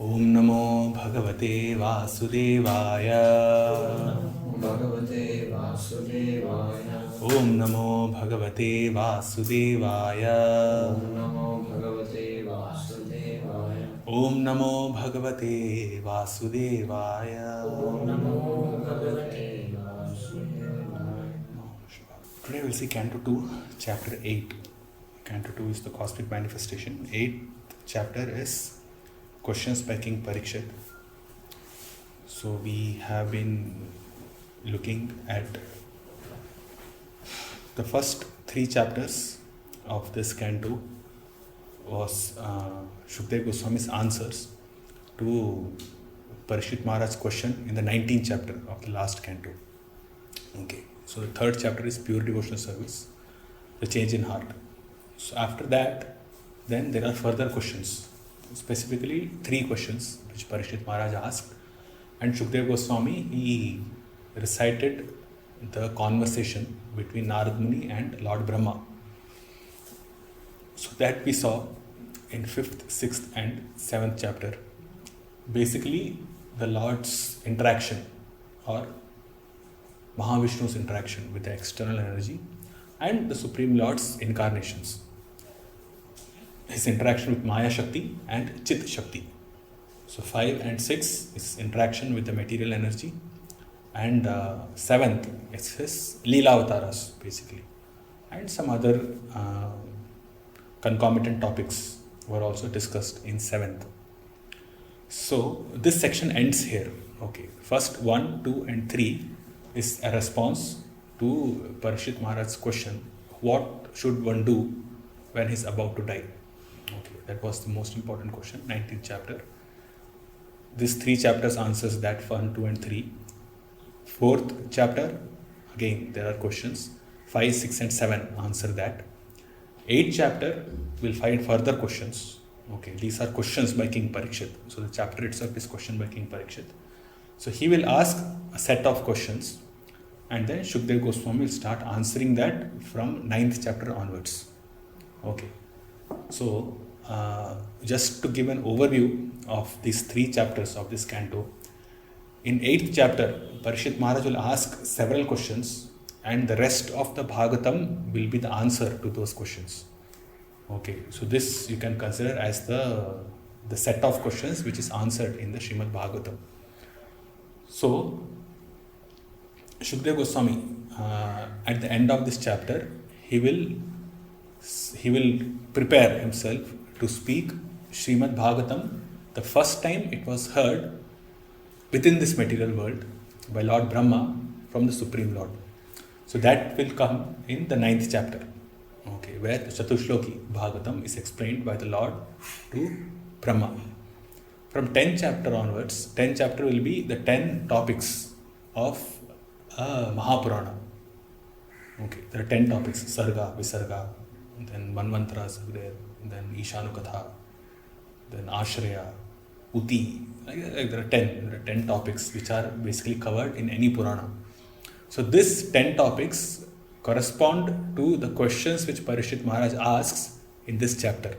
Om Namo Bhagavate Vasudevaya. Bhagavate Vasudevaya. Om Namo Bhagavate Vasudevaya. Om Namo Bhagavate Vasudevaya. Om Namo Bhagavate Vasudevaya. Om Namo Bhagavate Vasudevaya. Today we'll see Canto 2, Chapter 8. Canto 2 is the Cosmic Manifestation. 8th chapter is Questions by King Parikshit. So we have been looking at the first 3 chapters of this canto was Shukdev Goswami's answers to Parikshit Maharaj's question in the 19th chapter of the last canto. Okay, so the 3rd chapter is pure devotional service, the change in heart. So after that, then there are further questions, specifically 3 questions which Parikshit Maharaj asked, and Shukdev Goswami, he recited the conversation between Narad Muni and Lord Brahma. So that we saw in 5th, 6th and 7th chapter. Basically, the Lord's interaction or Mahavishnu's interaction with the external energy and the Supreme Lord's incarnations. His interaction with Maya Shakti and Chit Shakti. So 5 and 6 is interaction with the material energy, and 7th is his Leela Avataras basically, and some other concomitant topics were also discussed in 7th. So this section ends here. Okay, first 1, 2 and 3 is a response to Parikshit Maharaj's question, what should one do when he is about to die? Okay, that was the most important question, 19th chapter. These 3 chapters answers that, 1, 2 and 3. 4th chapter, again there are questions, 5, 6 and 7 answer that. 8th chapter will find further questions. Okay, these are questions by King Parikshit. So the chapter itself is question by King Parikshit. So he will ask a set of questions, and then Shukdev Goswami will start answering that from 9th chapter onwards. Okay, so just to give an overview of these 3 chapters of this canto, in 8th chapter, Parikshit Maharaj will ask several questions, and the rest of the Bhagavatam will be the answer to those questions. Okay, so this you can consider as the set of questions which is answered in the Srimad Bhagavatam. So, Shukdev Goswami, at the end of this chapter, he will prepare himself to speak Srimad Bhagavatam the first time it was heard within this material world by Lord Brahma from the Supreme Lord. So that will come in the 9th chapter, okay, where the Chatushloki Bhagavatam is explained by the Lord to Brahma. From 10th chapter onwards, 10th chapter will be the 10 topics of Mahapurana. Okay, there are 10 topics, Sarga, Visarga, then Manvantras are there, then Ishanukatha, then Ashraya, Uti, there are 10 topics which are basically covered in any Purana. So these 10 topics correspond to the questions which Parikshit Maharaj asks in this chapter.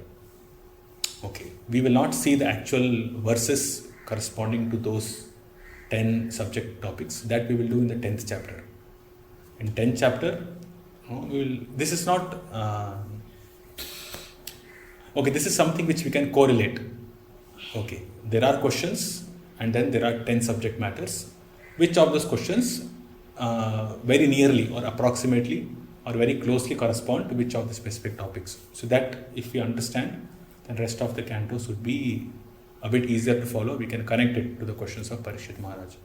Okay, we will not see the actual verses corresponding to those 10 subject topics. That we will do in the 10th chapter. In 10th chapter, this is not... okay, this is something which we can correlate. Okay, there are questions and then there are 10 subject matters. Which of those questions very nearly or approximately or very closely correspond to which of the specific topics? So that if we understand, then rest of the cantos would be a bit easier to follow. We can connect it to the questions of Parikshit Maharaj.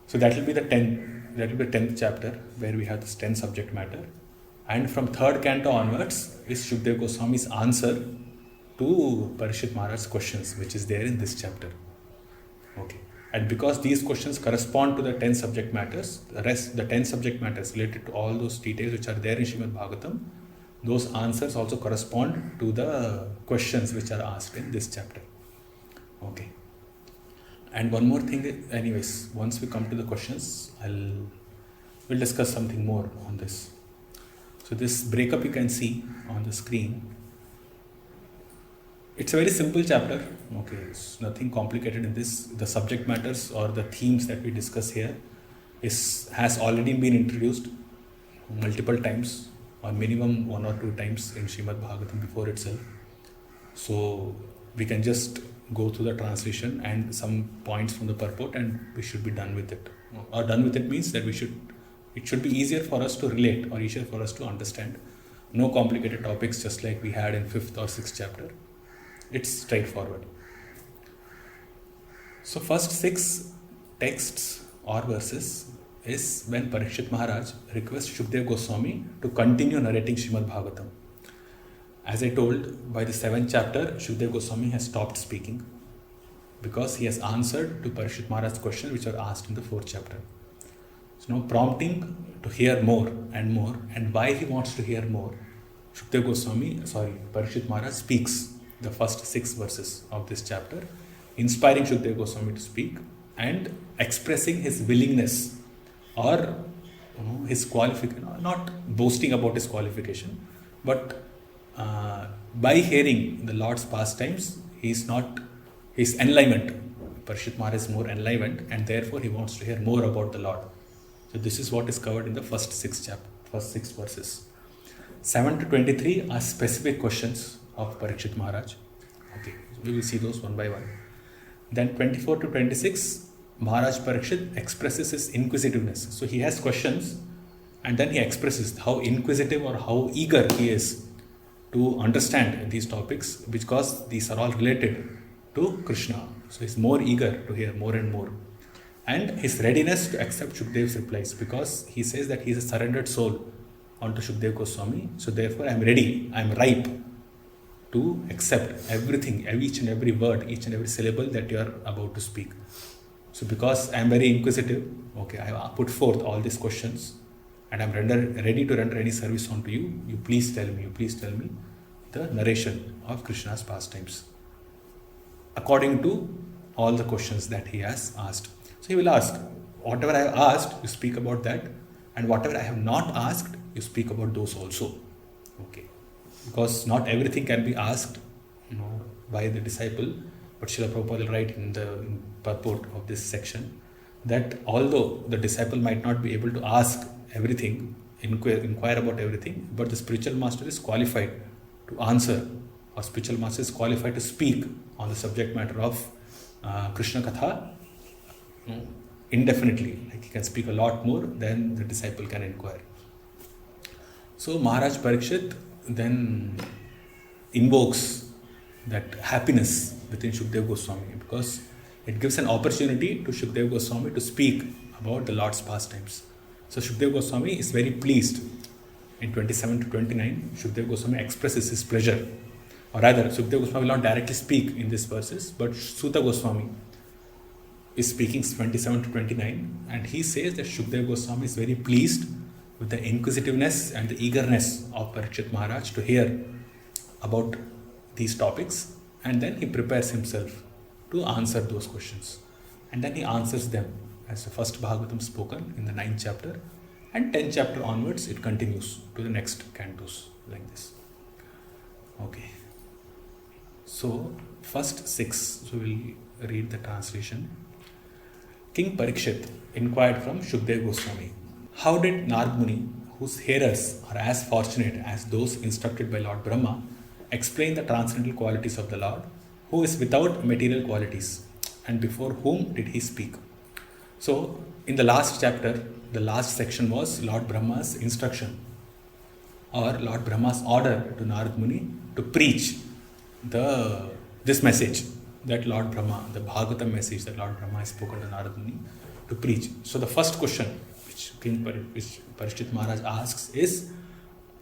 So that will be the 10th chapter where we have this 10 subject matter. And from 3rd canto onwards is Shukdev Goswami's answer to Parikshit Maharaj's questions, which is there in this chapter. Okay. And because these questions correspond to the 10 subject matters, the 10 subject matters related to all those details which are there in Srimad Bhagavatam, those answers also correspond to the questions which are asked in this chapter. Okay. And one more thing, anyways, once we come to the questions, we'll discuss something more on this. So this breakup you can see on the screen. It's a very simple chapter. Okay, it's nothing complicated in this. The subject matters or the themes that we discuss here has already been introduced multiple times, or minimum 1 or 2 times in Srimad Bhagavatam before itself. So we can just go through the translation and some points from the purport, and we should be done with it. Or done with it means that it should be easier for us to relate or easier for us to understand. No complicated topics, just like we had in 5th or 6th chapter. It's straightforward. So first 6 texts or verses is when Parikshit Maharaj requests Shukdev Goswami to continue narrating Srimad Bhagavatam. As I told, by the 7th chapter, Shukdev Goswami has stopped speaking because he has answered to Parikshit Maharaj's questions which are asked in the 4th chapter. So now prompting to hear more, and why he wants to hear more, Parikshit Maharaj speaks the first 6 verses of this chapter, inspiring Shukdev Goswami to speak and expressing his willingness or his qualification, not boasting about his qualification, but by hearing the Lord's pastimes, his enlightenment. Parikshit Maharaj is more enlightened, and therefore he wants to hear more about the Lord. So this is what is covered in the first 6 verses. 7 to 23 are specific questions of Parikshit Maharaj. Okay, we will see those one by one. Then 24 to 26, Maharaj Parikshit expresses his inquisitiveness. So he has questions, and then he expresses how inquisitive or how eager he is to understand these topics, because these are all related to Krishna. So he's more eager to hear more and more. And his readiness to accept Shukdev's replies, because he says that he is a surrendered soul onto Shukdev Goswami. So therefore I am ready, I am ripe to accept everything, each and every word, each and every syllable that you are about to speak. So because I am very inquisitive, okay, I put forth all these questions, and I am ready to render any service unto you. You please tell me the narration of Krishna's pastimes according to all the questions that he has asked. So he will ask, whatever I have asked, you speak about that, and whatever I have not asked, you speak about those also. Okay, because not everything can be asked, by the disciple. But Srila Prabhupada will write in the purport of this section that although the disciple might not be able to ask everything, inquire about everything, but the spiritual master is qualified to answer, or spiritual master is qualified to speak on the subject matter of Krishna Katha indefinitely. Like he can speak a lot more than the disciple can inquire. So Maharaj Parikshit then invokes that happiness within Shukdev Goswami, because it gives an opportunity to Shukdev Goswami to speak about the Lord's pastimes. So Shukdev Goswami is very pleased. In 27 to 29, Shukdev Goswami expresses his pleasure. Or rather, Shukdev Goswami will not directly speak in these verses, but Suta Goswami is speaking 27 to 29, and he says that Shukdev Goswami is very pleased with the inquisitiveness and the eagerness of Parikshit Maharaj to hear about these topics, and then he prepares himself to answer those questions. And then he answers them as the first Bhagavatam spoken in the 9th chapter, and 10th chapter onwards it continues to the next cantos like this. Okay. So first 6, so we'll read the translation. King Parikshit inquired from Shukdev Goswami, how did Narad Muni, whose hearers are as fortunate as those instructed by Lord Brahma, explain the transcendental qualities of the Lord, who is without material qualities, and before whom did he speak? So in the last chapter, the last section was Lord Brahma's instruction, or Lord Brahma's order to Narad Muni to preach this message that Lord Brahma, the Bhagavatam message that Lord Brahma has spoken to Narad Muni to preach. So the first question which Parikshit Maharaj asks is,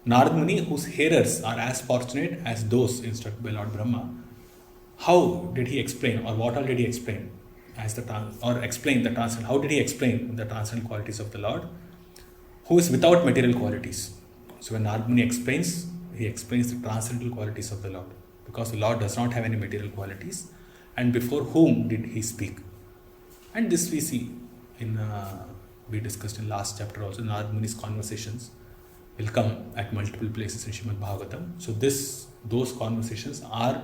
Narad Muni, whose hearers are as fortunate as those instructed by Lord Brahma, how did he explain, or what all did he explain how did he explain the transcendental qualities of the Lord, who is without material qualities? So when Narad Muni explains, he explains the transcendental qualities of the Lord, because the Lord does not have any material qualities, and before whom did he speak? And this we see we discussed in last chapter also. Narad Muni's conversations will come at multiple places in Srimad Bhagavatam. So those conversations are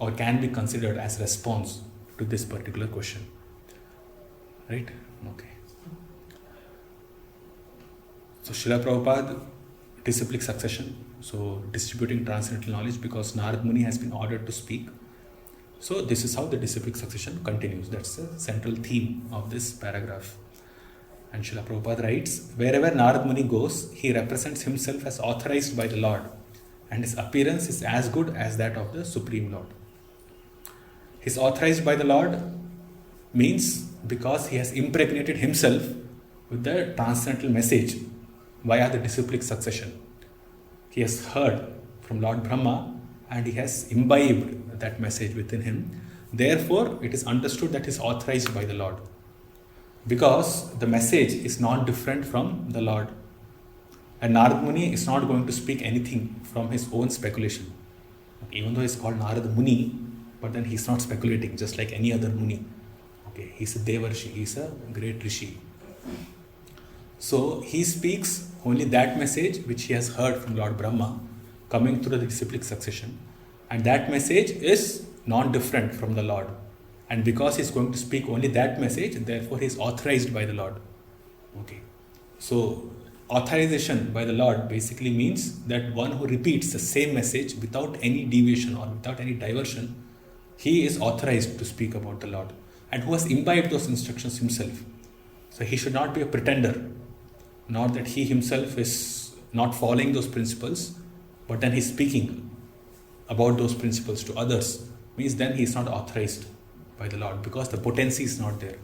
or can be considered as response to this particular question. Right? Okay. So Srila Prabhupada, disciplic succession, so distributing transcendental knowledge, because Narad Muni has been ordered to speak. So this is how the disciplic succession continues. That's the central theme of this paragraph. And Srila Prabhupada writes, wherever Narad Muni goes, he represents himself as authorized by the Lord, and his appearance is as good as that of the Supreme Lord. His authorized by the Lord means because he has impregnated himself with the transcendental message via the disciplic succession. He has heard from Lord Brahma and he has imbibed that message within him. Therefore, it is understood that he is authorized by the Lord, because the message is not different from the Lord. And Narad Muni is not going to speak anything from his own speculation. Even though he is called Narad Muni, but then he is not speculating just like any other Muni. Okay, he is a Devarshi, he is a great Rishi. So he speaks only that message which he has heard from Lord Brahma coming through the disciplic succession. And that message is non-different from the Lord. And because he is going to speak only that message, therefore he is authorized by the Lord. Okay. So authorization by the Lord basically means that one who repeats the same message without any deviation or without any diversion, he is authorized to speak about the Lord, and who has imbibed those instructions himself. So he should not be a pretender, not that he himself is not following those principles, but then he is speaking about those principles to others, means then he is not authorized by the Lord, because the potency is not there.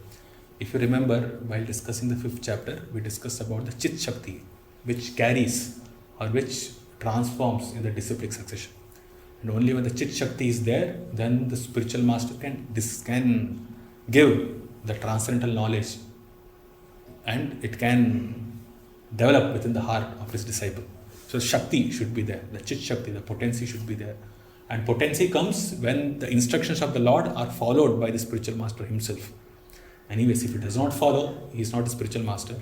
If you remember, while discussing the 5th chapter, we discussed about the Chit Shakti, which carries or which transforms in the disciplic succession. And only when the Chit Shakti is there, then the spiritual master can give the transcendental knowledge, and it can develop within the heart of his disciple. So Shakti should be there, the Chit Shakti, the potency should be there. And potency comes when the instructions of the Lord are followed by the spiritual master himself. Anyways, if he does not follow, he is not a spiritual master.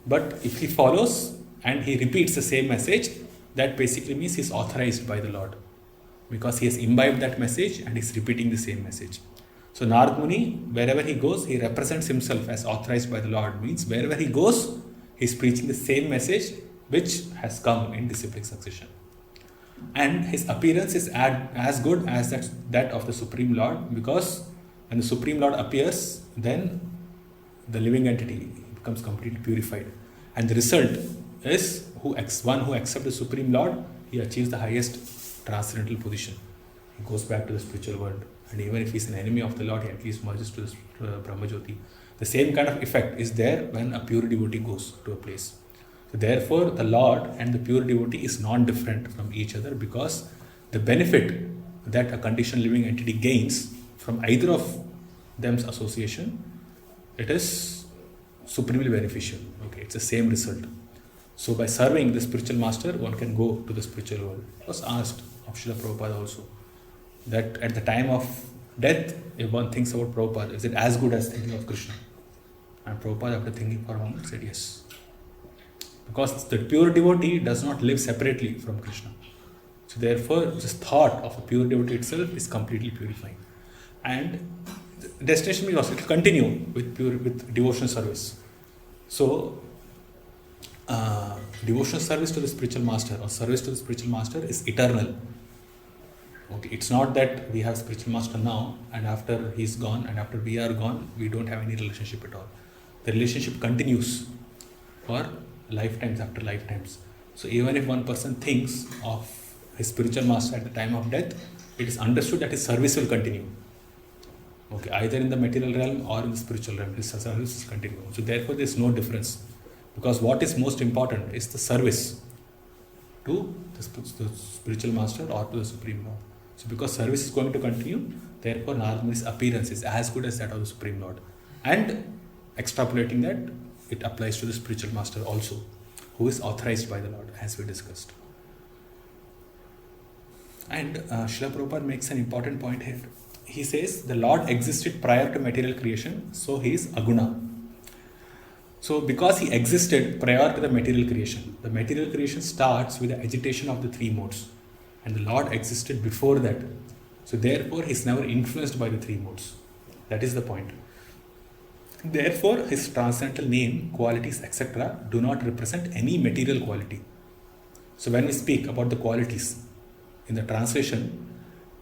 But if he follows and he repeats the same message, that basically means he is authorized by the Lord, because he has imbibed that message and he is repeating the same message. So Narad Muni, wherever he goes, he represents himself as authorized by the Lord, means wherever he goes, he is preaching the same message which has come in disciplic succession. And his appearance is as good as that of the Supreme Lord, because when the Supreme Lord appears, then the living entity becomes completely purified. And the result is one who accepts the Supreme Lord, he achieves the highest transcendental position. He goes back to the spiritual world. And even if he is an enemy of the Lord, he at least merges to the Brahmajyoti. The same kind of effect is there when a pure devotee goes to a place. So therefore, the Lord and the pure devotee is non-different from each other, because the benefit that a conditioned living entity gains from either of them's association, it is supremely beneficial. Okay, it's the same result. So by serving the spiritual master, one can go to the spiritual world. It was asked of Srila Prabhupada also, that at the time of death, if one thinks about Prabhupada, is it as good as thinking of Krishna? And Prabhupada, after thinking for a moment, said yes. Because the pure devotee does not live separately from Krishna. So therefore, just thought of a pure devotee itself is completely purifying. And the destination will also continue with devotional service. So, devotional service to the spiritual master or service to the spiritual master is eternal. Okay, it's not that we have spiritual master now, and after he's gone and after we are gone, we don't have any relationship at all. The relationship continues for lifetimes after lifetimes. So even if one person thinks of his spiritual master at the time of death, it is understood that his service will continue. Okay, either in the material realm or in the spiritual realm, his service will continue. So therefore, there is no difference, because what is most important is the service to the spiritual master or to the Supreme Lord. So because service is going to continue, therefore Narad Muni's appearance is as good as that of the Supreme Lord. And extrapolating that, it applies to the spiritual master also, who is authorized by the Lord, as we discussed. And Srila Prabhupada makes an important point here. He says the Lord existed prior to material creation, so he is Aguna. So because he existed prior to the material creation starts with the agitation of the three modes. And the Lord existed before that. So therefore, he is never influenced by the three modes. That is the point. Therefore, his transcendental name, qualities, etc. do not represent any material quality. So when we speak about the qualities, in the translation,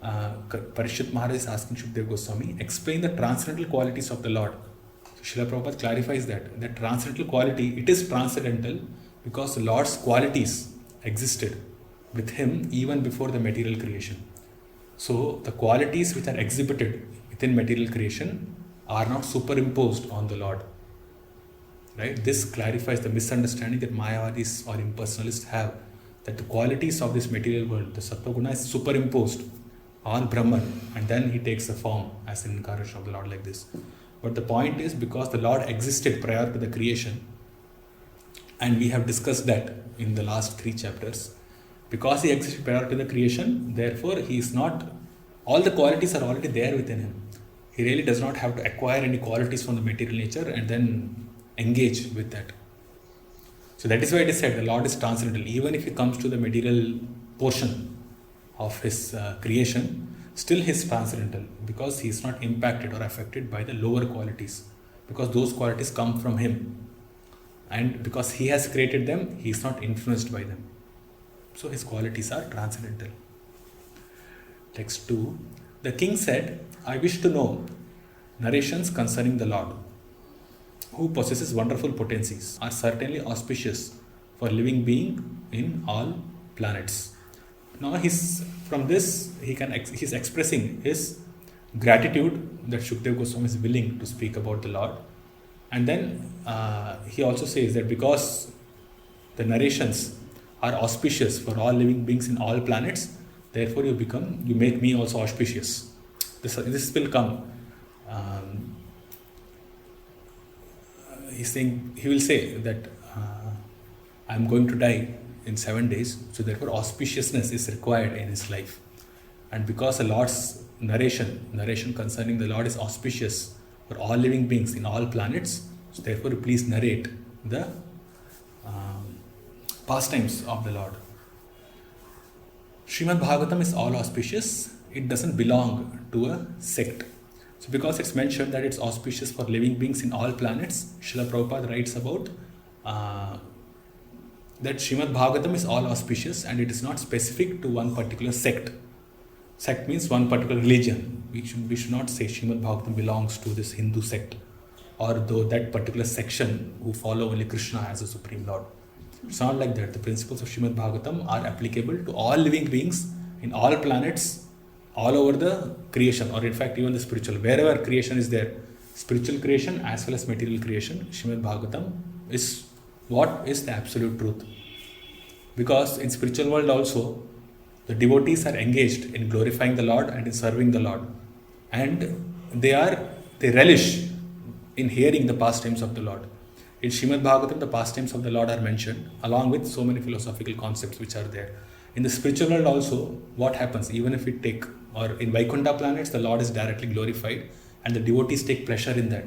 Parishit Maharaj is asking Shukdev Goswami, explain the transcendental qualities of the Lord. So Srila Prabhupada clarifies that transcendental quality, it is transcendental because the Lord's qualities existed with him even before the material creation. So the qualities which are exhibited within material creation are not superimposed on the Lord. Right? This clarifies the misunderstanding that Mayavadis or impersonalists have, that the qualities of this material world, the Sattva Guna, is superimposed on Brahman, and then he takes the form as an incarnation of the Lord like this. But the point is, because the Lord existed prior to the creation, and we have discussed that in the last 3 chapters, because he existed prior to the creation, therefore he is not, all the qualities are already there within him. He really does not have to acquire any qualities from the material nature and then engage with that. So that is why it is said the Lord is transcendental. Even if he comes to the material portion of his creation, still he is transcendental because he is not impacted or affected by the lower qualities, because those qualities come from him, and because he has created them, he is not influenced by them. So his qualities are transcendental. Text 2. The king said, I wish to know narrations concerning the Lord, who possesses wonderful potencies, are certainly auspicious for living being in all planets. Now from this he's expressing his gratitude that Shukdev Goswami is willing to speak about the Lord. And then he also says that because the narrations are auspicious for all living beings in all planets, therefore you make me also auspicious. This will come. He will say that I am going to die in 7 days, so therefore auspiciousness is required in his life. And because the Lord's narration concerning the Lord is auspicious for all living beings in all planets, so therefore please narrate the pastimes of the Lord. Srimad Bhagavatam is all auspicious. It doesn't belong to a sect. So because it's mentioned that it's auspicious for living beings in all planets, Srila Prabhupada writes about that Srimad Bhagavatam is all auspicious and it is not specific to one particular sect. Sect means one particular religion. We should not say Srimad Bhagavatam belongs to this Hindu sect, or though that particular section who follow only Krishna as a Supreme Lord. It's not like that. The principles of Srimad Bhagavatam are applicable to all living beings in all planets, all over the creation, or in fact even the spiritual. Wherever creation is there, spiritual creation as well as material creation, Srimad Bhagavatam is what is the absolute truth. Because in spiritual world also, the devotees are engaged in glorifying the Lord and in serving the Lord. And they relish in hearing the pastimes of the Lord. In Srimad Bhagavatam, the pastimes of the Lord are mentioned, along with so many philosophical concepts which are there. In the spiritual world also, what happens, even if we take, or in Vaikuntha planets, the Lord is directly glorified and the devotees take pleasure in that.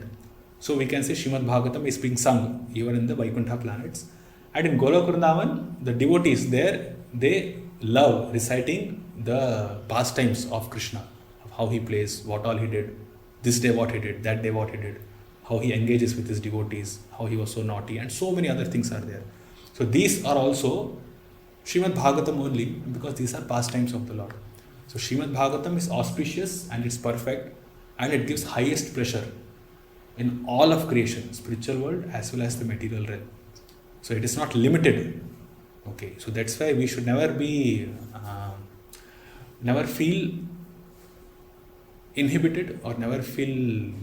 So we can say Srimad Bhagavatam is being sung even in the Vaikuntha planets. And in Golok Vrindavan, the devotees there, they love reciting the pastimes of Krishna, of how he plays, what all he did, this day what he did, that day what he did, how he engages with his devotees, how he was so naughty, and so many other things are there. So these are also Srimad Bhagavatam only, because these are pastimes of the Lord. So Srimad Bhagavatam is auspicious and it's perfect, and it gives highest pleasure in all of creation, spiritual world as well as the material realm. So it is not limited. Okay, so that's why we should never feel inhibited, or never feel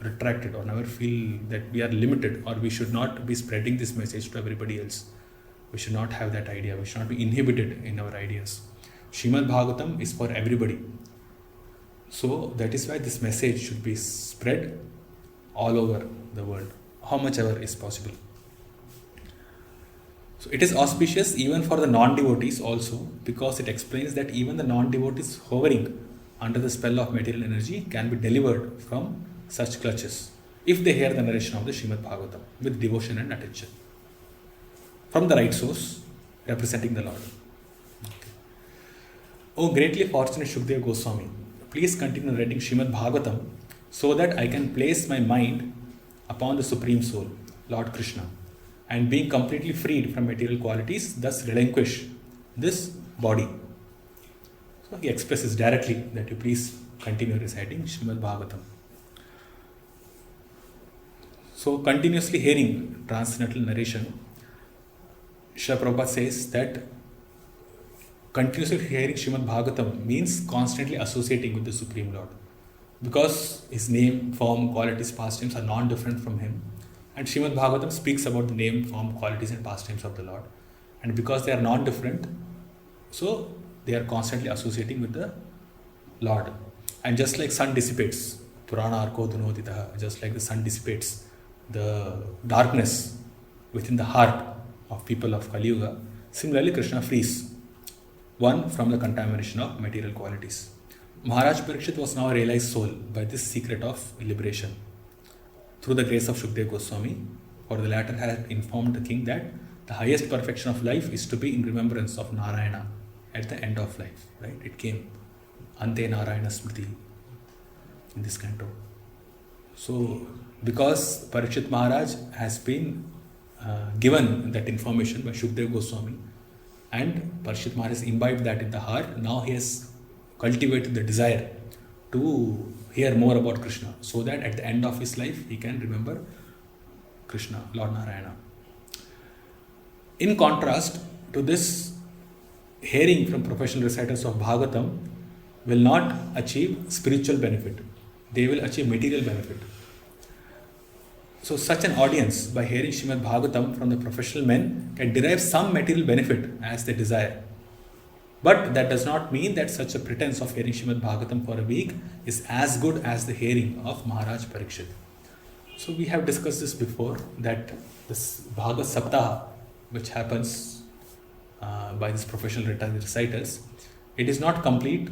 retracted, or never feel that we are limited, or we should not be spreading this message to everybody else. We should not have that idea. We should not be inhibited in our ideas. Srimad Bhagavatam is for everybody. So that is why this message should be spread all over the world, how much ever is possible. So it is auspicious even for the non-devotees also, because it explains that even the non-devotees hovering under the spell of material energy can be delivered from such clutches if they hear the narration of the Srimad Bhagavatam with devotion and attention from the right source representing the Lord. Okay. O greatly fortunate Shukdev Goswami, please continue reading Srimad Bhagavatam so that I can place my mind upon the Supreme Soul, Lord Krishna, and being completely freed from material qualities, thus relinquish this body. So he expresses directly that you please continue reciting Srimad Bhagavatam. So continuously hearing transcendental narration, Srila Prabhupada says that continuously hearing Srimad Bhagavatam means constantly associating with the Supreme Lord. Because his name, form, qualities, pastimes are non-different from him. And Srimad Bhagavatam speaks about the name, form, qualities and pastimes of the Lord. And because they are non-different, so they are constantly associating with the Lord. And just like sun dissipates, Purana Arko Dhunoditaha, just like the sun dissipates the darkness within the heart of people of Kali Yuga, similarly Krishna frees one from the contamination of material qualities. Maharaj Parikshit was now a realized soul by this secret of liberation through the grace of Shukdev Goswami, for the latter had informed the king that the highest perfection of life is to be in remembrance of Narayana at the end of life. Right? It came Ante Narayana Smriti in this canto. So, because Parikshit Maharaj has been given that information by Shukdev Goswami, and Parikshit Maharaj imbibed that in the heart, now he has cultivated the desire to hear more about Krishna, so that at the end of his life he can remember Krishna, Lord Narayana. In contrast to this, hearing from professional reciters of Bhagavatam will not achieve spiritual benefit. They will achieve material benefit. So such an audience, by hearing Srimad Bhagavatam from the professional men, can derive some material benefit as they desire. But that does not mean that such a pretense of hearing Srimad Bhagavatam for a week is as good as the hearing of Maharaj Parikshit. So we have discussed this before, that this Bhagavad Saptaha, which happens by these professional reciters, it is not complete,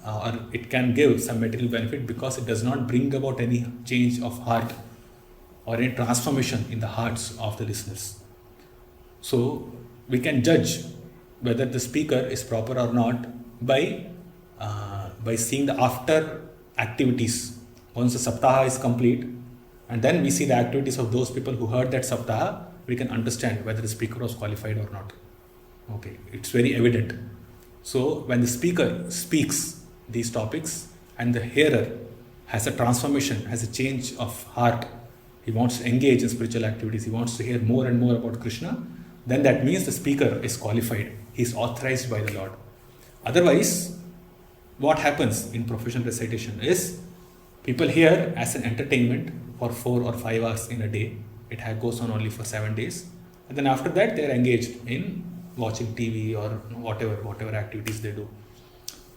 or it can give some material benefit because it does not bring about any change of heart or any transformation in the hearts of the listeners. So we can judge whether the speaker is proper or not by seeing the after activities. Once the Saptaha is complete, and then we see the activities of those people who heard that Saptaha, we can understand whether the speaker was qualified or not. Okay, it's very evident. So when the speaker speaks these topics and the hearer has a transformation, has a change of heart, he wants to engage in spiritual activities, he wants to hear more and more about Krishna, then that means the speaker is qualified. He is authorized by the Lord. Otherwise, what happens in professional recitation is people hear as an entertainment for 4 or 5 hours in a day. It goes on only for 7 days. And then after that, they are engaged in watching TV or whatever activities they do.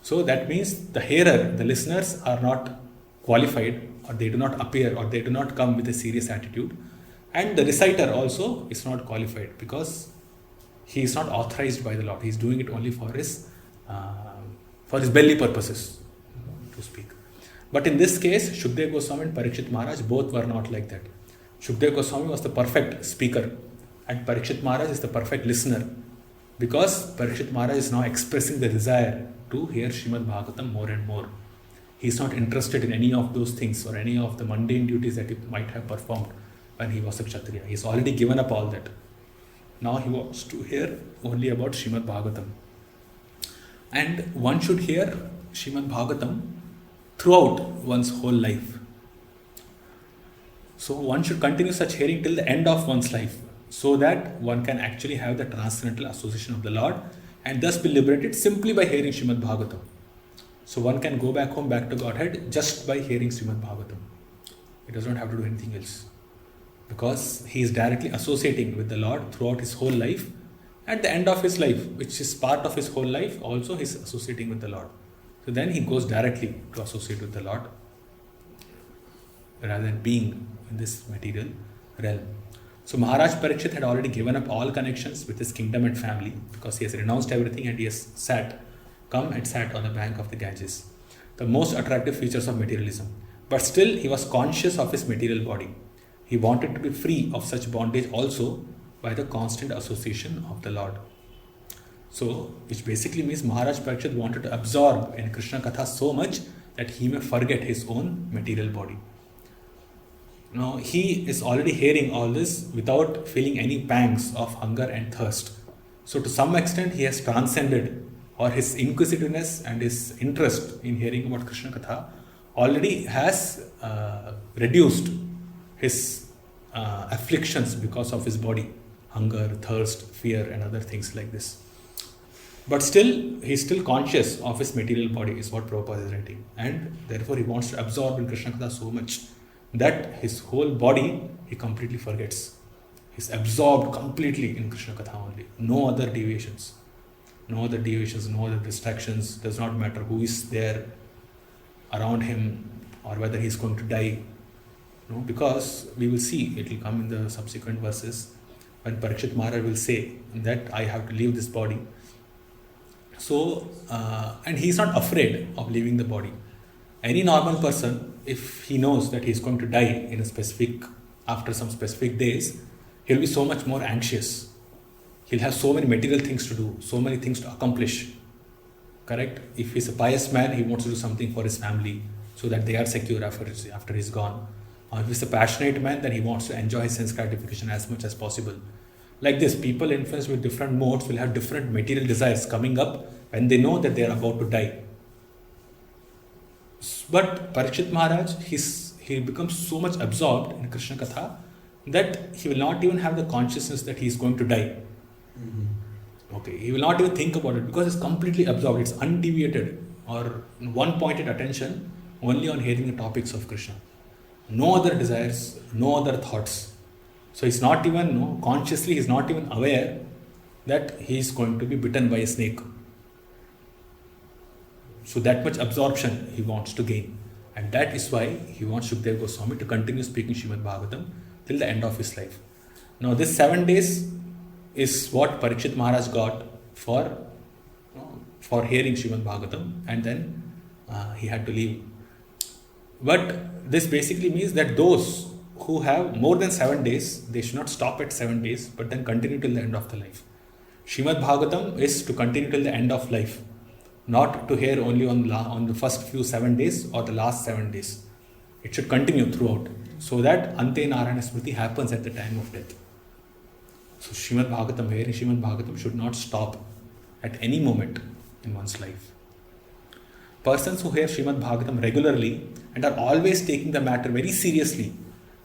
So that means the hearer, the listeners are not qualified, or they do not appear, or they do not come with a serious attitude. And the reciter also is not qualified because he is not authorized by the Lord. He is doing it only for his belly purposes, to speak. But in this case, Shukdev Goswami and Parikshit Maharaj both were not like that. Shukdev Goswami was the perfect speaker and Parikshit Maharaj is the perfect listener, because Parikshit Maharaj is now expressing the desire to hear Srimad Bhagavatam more and more. He is not interested in any of those things or any of the mundane duties that he might have performed when he was a Kshatriya. He has already given up all that. Now he wants to hear only about Srimad Bhagavatam. And one should hear Srimad Bhagavatam throughout one's whole life. So one should continue such hearing till the end of one's life, so that one can actually have the transcendental association of the Lord and thus be liberated simply by hearing Srimad Bhagavatam. So one can go back home, back to Godhead, just by hearing Srimad Bhagavatam. He does not have to do anything else, because he is directly associating with the Lord throughout his whole life. At the end of his life, which is part of his whole life, also he is associating with the Lord. So then he goes directly to associate with the Lord, rather than being in this material realm. So Maharaj Parikshit had already given up all connections with his kingdom and family, because he has renounced everything and he has come and sat on the bank of the Ganges, the most attractive features of materialism. But still he was conscious of his material body. He wanted to be free of such bondage also by the constant association of the Lord. So, which basically means Maharaj Parikshit wanted to absorb in Krishna Katha so much that he may forget his own material body. Now, he is already hearing all this without feeling any pangs of hunger and thirst. So, to some extent, he has transcended, or his inquisitiveness and his interest in hearing about Krishna Katha already has reduced his afflictions because of his body, hunger, thirst, fear, and other things like this. But still, he is still conscious of his material body, is what Prabhupada is writing. And therefore, he wants to absorb in Krishna Katha so much that his whole body he completely forgets. He's absorbed completely in Krishna Katha only. No other deviations. No other deviations, no other distractions. Does not matter who is there around him or whether he is going to die. No, because we will see, it will come in the subsequent verses when Parikshit Maharaj will say that I have to leave this body. So, and he is not afraid of leaving the body. Any normal person, if he knows that he is going to die in a specific, after some specific days, he'll be so much more anxious. He'll have so many material things to do, so many things to accomplish. Correct? If he's a pious man, he wants to do something for his family so that they are secure after he's gone. Or if he's a passionate man, then he wants to enjoy his sense gratification as much as possible. Like this, people influenced with different modes will have different material desires coming up when they know that they are about to die. But Parikshit Maharaj, he becomes so much absorbed in Krishna Katha that he will not even have the consciousness that he is going to die. Okay, he will not even think about it because it's completely absorbed. It's undeviated or one-pointed attention only on hearing the topics of Krishna. No other desires, no other thoughts. So he's not even, consciously he's not even aware that he is going to be bitten by a snake. So that much absorption he wants to gain. And that is why he wants Shukdev Goswami to continue speaking Srimad Bhagavatam till the end of his life. Now this 7 days is what Parikshit Maharaj got for hearing Srimad Bhagavatam, and then he had to leave. But this basically means that those who have more than 7 days, they should not stop at 7 days, but then continue till the end of the life. Srimad Bhagavatam is to continue till the end of life, not to hear only on the first few 7 days or the last 7 days. It should continue throughout, so that Ante Narayana Smriti happens at the time of death. So Srimad Bhagavatam, hearing Srimad Bhagavatam should not stop at any moment in one's life. Persons who hear Srimad Bhagavatam regularly and are always taking the matter very seriously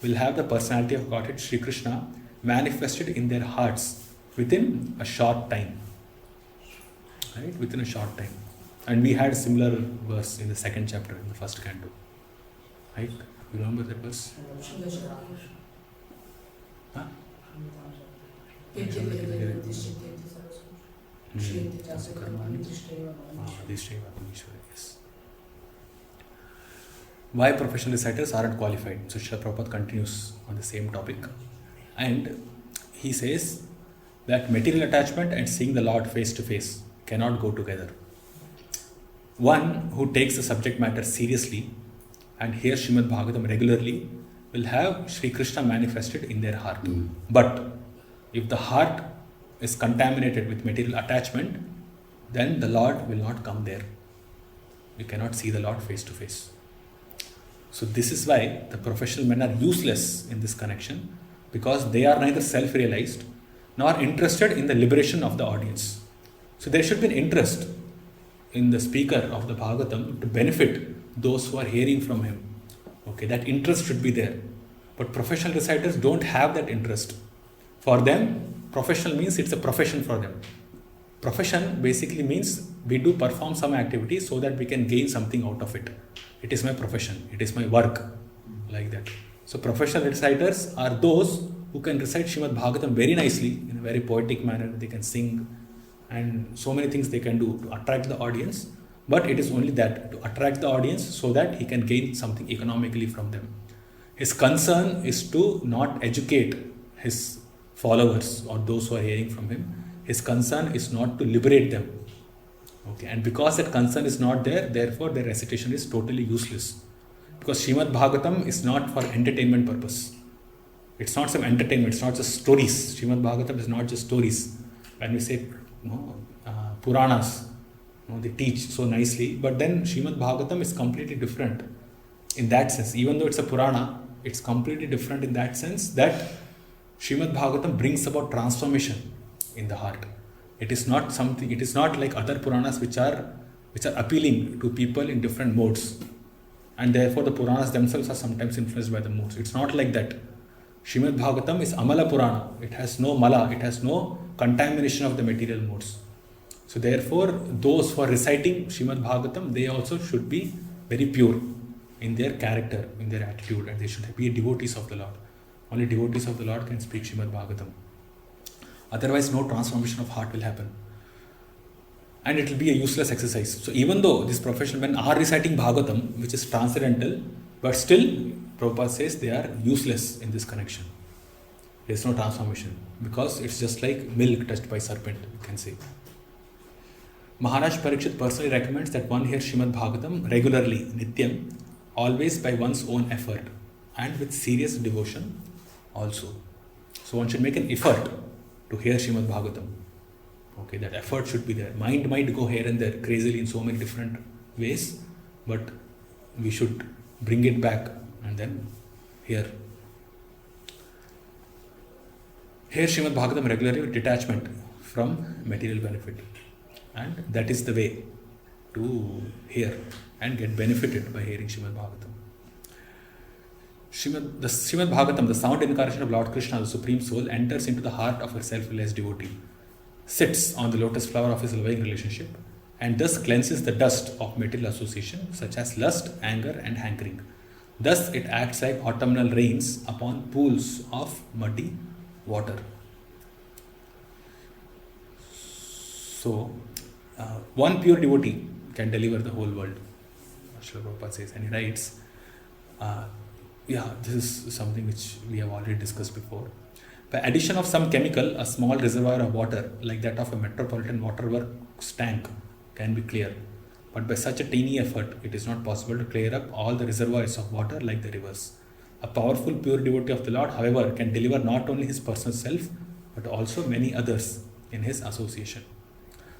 will have the personality of Godhead Sri Krishna manifested in their hearts within a short time. Right? Within a short time. And we had a similar verse in the 2nd chapter, in the 1st canto. Right? You remember that verse? Huh? Yes. Why professional reciters aren't qualified? So Srila Prabhupada continues on the same topic. And he says that material attachment and seeing the Lord face to face cannot go together. One who takes the subject matter seriously and hears Srimad Bhagavatam regularly will have Sri Krishna manifested in their heart. But if the heart is contaminated with material attachment, then the Lord will not come there. We cannot see the Lord face to face. So this is why the professional men are useless in this connection, because they are neither self-realized nor interested in the liberation of the audience. So there should be an interest in the speaker of the Bhagavatam to benefit those who are hearing from him. Okay, that interest should be there. But professional reciters don't have that interest. For them, professional means it's a profession for them. Profession basically means we do perform some activity so that we can gain something out of it. It is my profession, it is my work, like that. So professional reciters are those who can recite Srimad Bhagavatam very nicely, in a very poetic manner. They can sing and so many things they can do to attract the audience. But it is only that, to attract the audience so that he can gain something economically from them. His concern is to not educate his followers or those who are hearing from him. His concern is not to liberate them. Okay, and because that concern is not there, therefore their recitation is totally useless. Because Srimad Bhagavatam is not for entertainment purpose. It's not some entertainment, it's not just stories. Srimad Bhagavatam is not just stories. When we say Puranas, they teach so nicely, but then Srimad Bhagavatam is completely different in that sense. Even though it's a Purana, it's completely different in that sense that Srimad Bhagavatam brings about transformation in the heart. It is not something. It is not like other Puranas which are appealing to people in different modes, and therefore the Puranas themselves are sometimes influenced by the modes. It's not like that. Srimad Bhagavatam is Amala Purana. It has no mala. It has no contamination of the material modes. So therefore, those who are reciting Srimad Bhagavatam, they also should be very pure in their character, in their attitude, and they should be devotees of the Lord. Only devotees of the Lord can speak Srimad Bhagavatam. Otherwise, no transformation of heart will happen. And it will be a useless exercise. So even though these professional men are reciting Bhagavatam, which is transcendental, but still, Prabhupada says they are useless in this connection. There is no transformation, because it's just like milk touched by serpent, you can say. Maharaj Parikshit personally recommends that one hear Srimad Bhagavatam regularly, nityam, always by one's own effort and with serious devotion also. So one should make an effort to hear Srimad Bhagavatam. Okay, that effort should be there. Mind might go here and there crazily in so many different ways, but we should bring it back and then hear. Hear Srimad Bhagavatam regularly with detachment from material benefit. And that is the way to hear and get benefited by hearing Srimad Bhagavatam. The Srimad Bhagavatam, the sound incarnation of Lord Krishna, the Supreme Soul, enters into the heart of a self-realized devotee, sits on the lotus flower of his loving relationship, and thus cleanses the dust of material association such as lust, anger, and hankering. Thus it acts like autumnal rains upon pools of muddy water. So, one pure devotee can deliver the whole world, Srila Prabhupada says, and he writes, this is something which we have already discussed before. By addition of some chemical, a small reservoir of water, like that of a metropolitan waterworks tank, can be clear. But by such a teeny effort, it is not possible to clear up all the reservoirs of water like the rivers. A powerful pure devotee of the Lord, however, can deliver not only his personal self, but also many others in his association.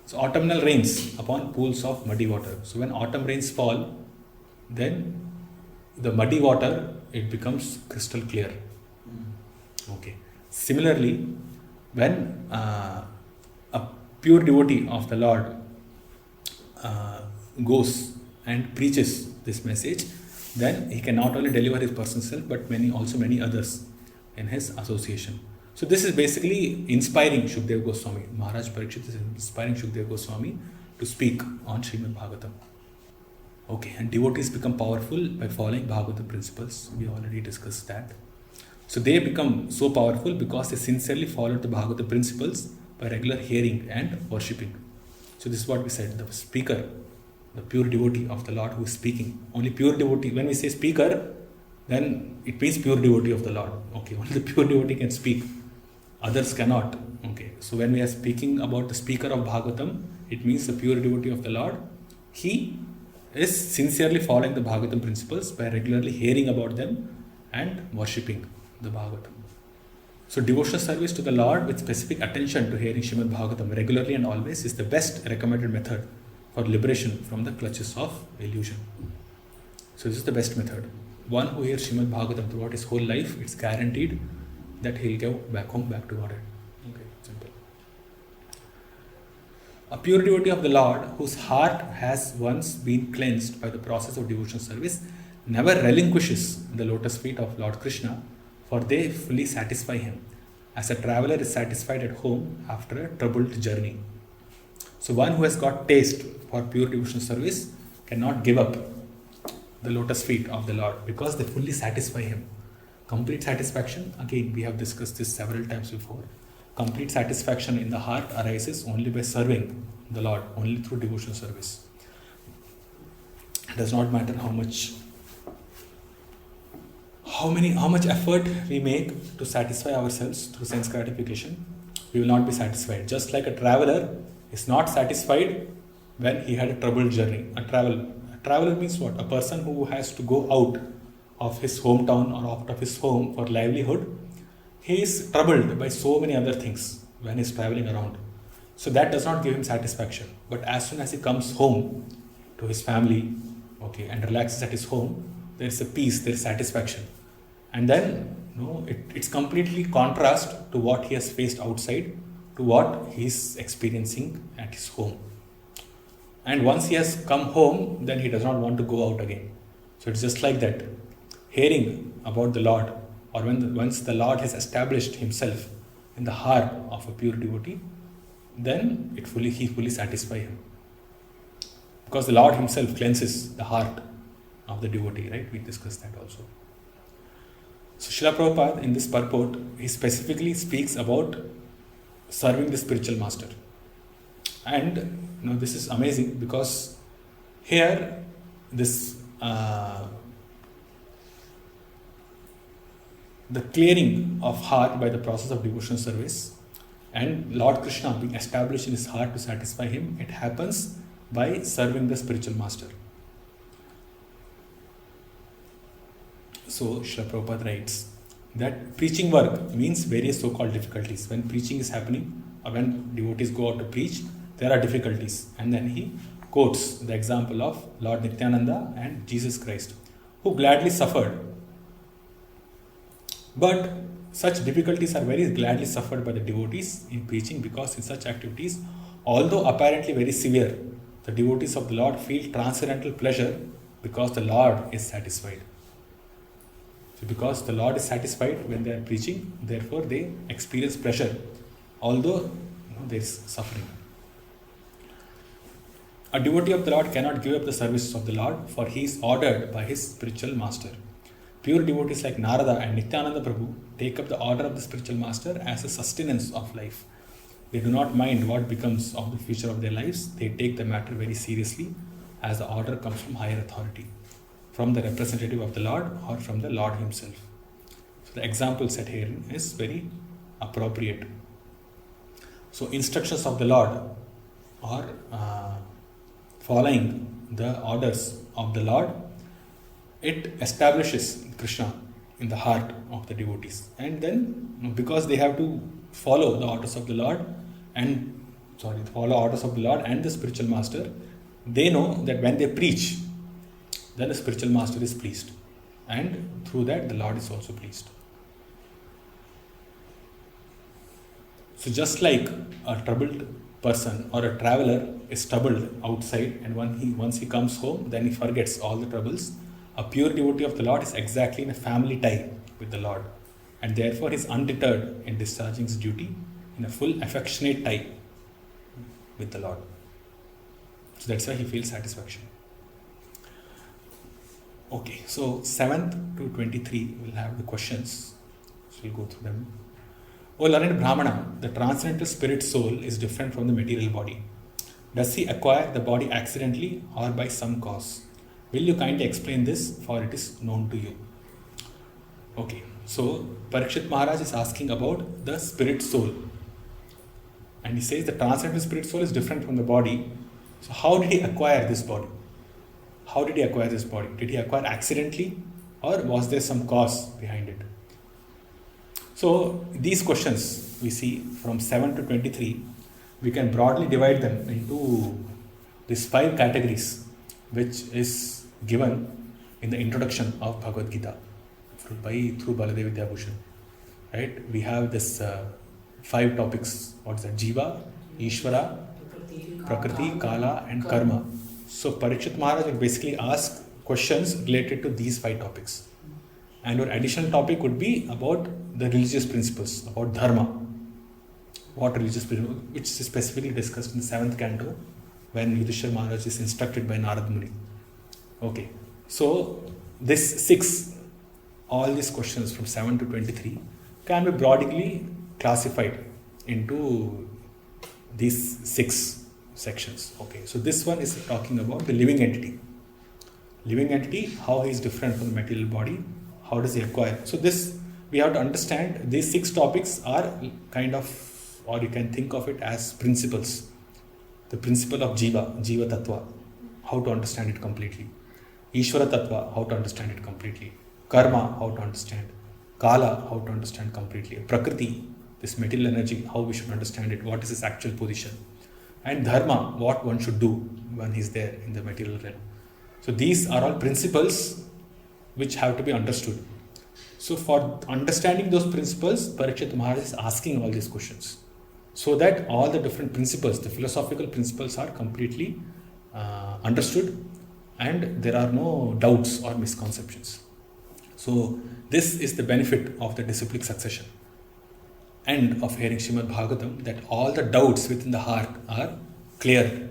So autumnal rains upon pools of muddy water. So when autumn rains fall, then the muddy water, it becomes crystal clear. Okay. Similarly, when a pure devotee of the Lord goes and preaches this message, then he can not only deliver his personal self, but many others in his association. So this is basically inspiring Shukdev Goswami. Maharaj Parikshit is inspiring Shukdev Goswami to speak on Srimad Bhagavatam. Okay, and devotees become powerful by following Bhagavatam principles. We already discussed that. So they become so powerful because they sincerely follow the Bhagavatam principles by regular hearing and worshipping. So this is what we said, the speaker, the pure devotee of the Lord who is speaking. Only pure devotee, when we say speaker, then it means pure devotee of the Lord. Okay, only the pure devotee can speak. Others cannot. Okay, so when we are speaking about the speaker of Bhagavatam, it means the pure devotee of the Lord. He is sincerely following the Bhagavatam principles by regularly hearing about them and worshipping the Bhagavatam. So devotional service to the Lord with specific attention to hearing Srimad Bhagavatam regularly and always is the best recommended method for liberation from the clutches of illusion. So this is the best method. One who hears Srimad Bhagavatam throughout his whole life, it's guaranteed that he'll go back home, back to Godhead. Okay, simple. A pure devotee of the Lord, whose heart has once been cleansed by the process of devotional service, never relinquishes the lotus feet of Lord Krishna, for they fully satisfy him, as a traveler is satisfied at home after a troubled journey. So one who has got taste for pure devotional service cannot give up the lotus feet of the Lord because they fully satisfy him. Complete satisfaction, again we have discussed this several times before. Complete satisfaction in the heart arises only by serving the Lord, only through devotional service. It does not matter how much effort we make to satisfy ourselves through sense gratification, we will not be satisfied. Just like a traveler is not satisfied when he had a troubled journey. A traveler means what? A person who has to go out of his hometown or out of his home for livelihood. He is troubled by so many other things when he is traveling around. So that does not give him satisfaction. But as soon as he comes home to his family, okay, and relaxes at his home, there is a peace, there is satisfaction. And then it's completely contrast to what he has faced outside to what he is experiencing at his home. And once he has come home, then he does not want to go out again. So it's just like that. Hearing about the Lord, or once the Lord has established himself in the heart of a pure devotee, then he fully satisfies him. Because the Lord himself cleanses the heart of the devotee, right? We discussed that also. So Srila Prabhupada in this purport, he specifically speaks about serving the spiritual master. And this is amazing because here this the clearing of heart by the process of devotional service and Lord Krishna being established in his heart to satisfy him, it happens by serving the spiritual master. So Srila Prabhupada writes that preaching work means various so-called difficulties. When preaching is happening, or when devotees go out to preach, there are difficulties. And then he quotes the example of Lord Nityananda and Jesus Christ, who gladly suffered. But such difficulties are very gladly suffered by the devotees in preaching, because in such activities, although apparently very severe, the devotees of the Lord feel transcendental pleasure because the Lord is satisfied. So because the Lord is satisfied when they are preaching, therefore they experience pleasure, although there is suffering. A devotee of the Lord cannot give up the services of the Lord, for he is ordered by his spiritual master. Pure devotees like Narada and Nityananda Prabhu take up the order of the spiritual master as a sustenance of life. They do not mind what becomes of the future of their lives. They take the matter very seriously, as the order comes from higher authority, from the representative of the Lord or from the Lord himself. So the example set here is very appropriate. So instructions of the Lord, or following the orders of the Lord, it establishes Krishna in the heart of the devotees. And then because they have to follow the orders of the Lord and the spiritual master, they know that when they preach, then the spiritual master is pleased, and through that the Lord is also pleased. So just like a troubled person or a traveler is troubled outside, and once he comes home, then he forgets all the troubles, a pure devotee of the Lord is exactly in a family tie with the Lord, and therefore is undeterred in discharging his duty in a full affectionate tie with the Lord. So that's why he feels satisfaction. Okay, so 7th to 23 we'll have the questions. So we'll go through them. O learned Brahmana, the transcendental spirit soul is different from the material body. Does he acquire the body accidentally or by some cause? Will you kindly explain this, for it is known to you? Okay, so Parikshit Maharaj is asking about the spirit soul. And he says the transcendental spirit soul is different from the body. So how did he acquire this body? How did he acquire this body? Did he acquire accidentally, or was there some cause behind it? So these questions we see from 7 to 23, we can broadly divide them into these 5 categories, which is given in the introduction of Bhagavad Gita through Baladev Vidyabhushan. Right? We have this 5 topics. What's that? Jiva, Ishvara, Prakriti, Kala, and Karma. So Parikshit Maharaj will basically ask questions related to these 5 topics. And our additional topic would be about the religious principles, about dharma. What religious principles, which is specifically discussed in the 7th canto, when Yudhishthira Maharaj is instructed by Narad Muni. Okay, so all these questions from 7 to 23 can be broadly classified into these 6 sections. Okay, so this one is talking about the living entity. Living entity, how he is different from the material body, how does he acquire. So this, we have to understand, these 6 topics are kind of, or you can think of it as principles. The principle of Jiva Tattva, how to understand it completely. Ishvara Tattva, how to understand it completely. Karma, how to understand. Kala, how to understand completely. Prakriti, this material energy, how we should understand it, what is its actual position, and dharma, what one should do when he's there in the material realm. So these are all principles which have to be understood. So for understanding those principles, Parikshit Maharaj is asking all these questions, so that all the different principles, the philosophical principles, are completely understood and there are no doubts or misconceptions. So this is the benefit of the disciplic succession and of hearing Srimad Bhagavatam, that all the doubts within the heart are cleared.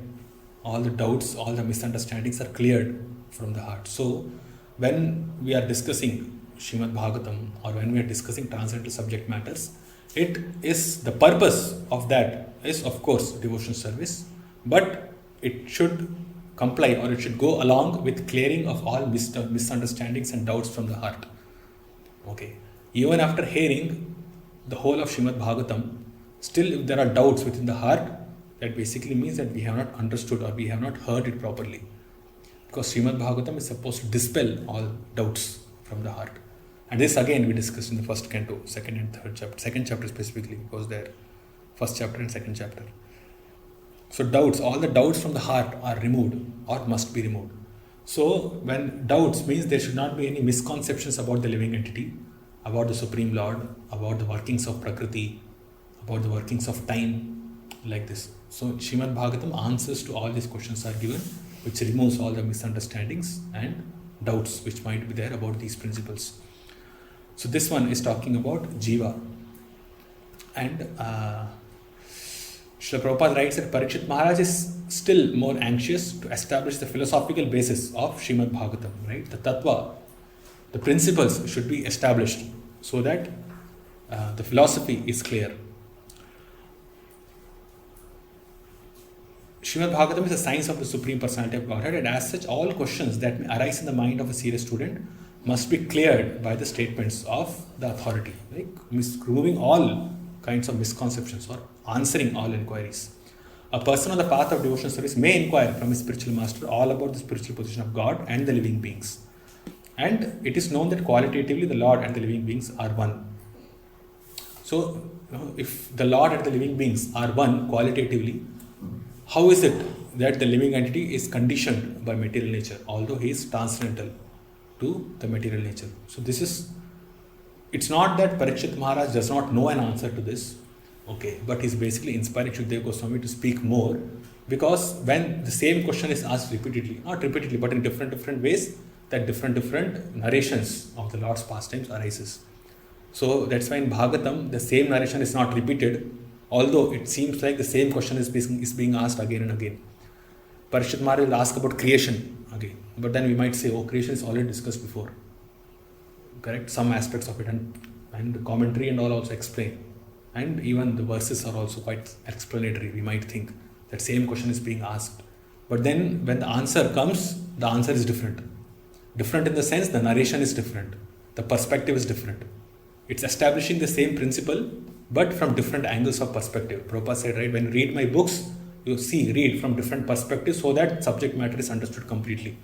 All the doubts, all the misunderstandings are cleared from the heart. So when we are discussing Srimad Bhagavatam or when we are discussing transcendental subject matters, it is the purpose of that is of course devotion service, but it should comply or it should go along with clearing of all misunderstandings and doubts from the heart. Okay. Even after hearing the whole of Srimad Bhagavatam, still if there are doubts within the heart, that basically means that we have not understood or we have not heard it properly. Because Srimad Bhagavatam is supposed to dispel all doubts from the heart. And this again we discussed in the first canto, second and third chapter. Second chapter specifically was there. First chapter and second chapter. So doubts, all the doubts from the heart are removed or must be removed. So when doubts means there should not be any misconceptions about the living entity, about the Supreme Lord, about the workings of Prakriti, about the workings of time, like this. So Srimad Bhagavatam answers to all these questions are given, which removes all the misunderstandings and doubts which might be there about these principles. So this one is talking about Jiva. And Srila Prabhupada writes that Parikshit Maharaj is still more anxious to establish the philosophical basis of Srimad Bhagavatam, right? The tattva, the principles should be established so that the philosophy is clear. Srimad Bhagavatam is a science of the Supreme Personality of Godhead, and as such, all questions that may arise in the mind of a serious student must be cleared by the statements of the authority, like removing all kinds of misconceptions or answering all inquiries. A person on the path of devotional service may inquire from his spiritual master all about the spiritual position of God and the living beings. And it is known that qualitatively the Lord and the living beings are one. So, if the Lord and the living beings are one qualitatively, how is it that the living entity is conditioned by material nature, although he is transcendental to the material nature? So this is, it's not that Parikshit Maharaj does not know an answer to this, okay, but he's basically inspiring Shukadeva Goswami to speak more, because when the same question is asked repeatedly, not repeatedly, but in different ways, that different narrations of the Lord's pastimes arises. So that's why in Bhagavatam, the same narration is not repeated, although it seems like the same question is being asked again and again. Parikshit Maharaj will ask about creation again, but then we might say, oh, creation is already discussed before. Correct? Some aspects of it, and the commentary and all also explain. And even the verses are also quite explanatory. We might think that same question is being asked. But then when the answer comes, the answer is different. Different in the sense the narration is different. The perspective is different. It's establishing the same principle, but from different angles of perspective. Prabhupada said, right, when you read my books, you read from different perspectives so that subject matter is understood completely.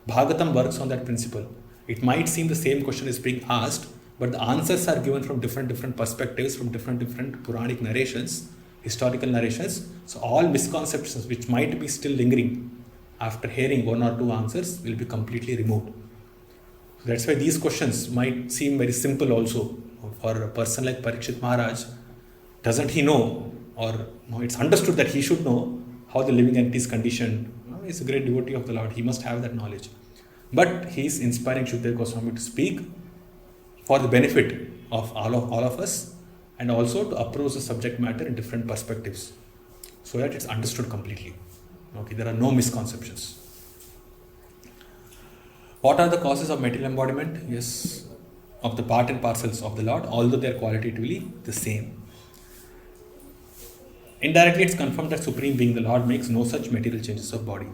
Bhagavatam works on that principle. It might seem the same question is being asked, but the answers are given from different perspectives, from different Puranic narrations, historical narrations. So all misconceptions which might be still lingering after hearing one or two answers will be completely removed. So that's why these questions might seem very simple also. For a person like Parikshit Maharaj, doesn't he know, or no, it's understood that he should know how the living entity is conditioned. He's a great devotee of the Lord. He must have that knowledge. But he is inspiring Shukadeva Goswami to speak for the benefit of all of us, and also to approach the subject matter in different perspectives so that it's understood completely. Okay, there are no misconceptions. What are the causes of material embodiment? Yes, of the part and parcels of the Lord, although they are qualitatively the same. Indirectly, it's confirmed that Supreme Being, the Lord, makes no such material changes of body.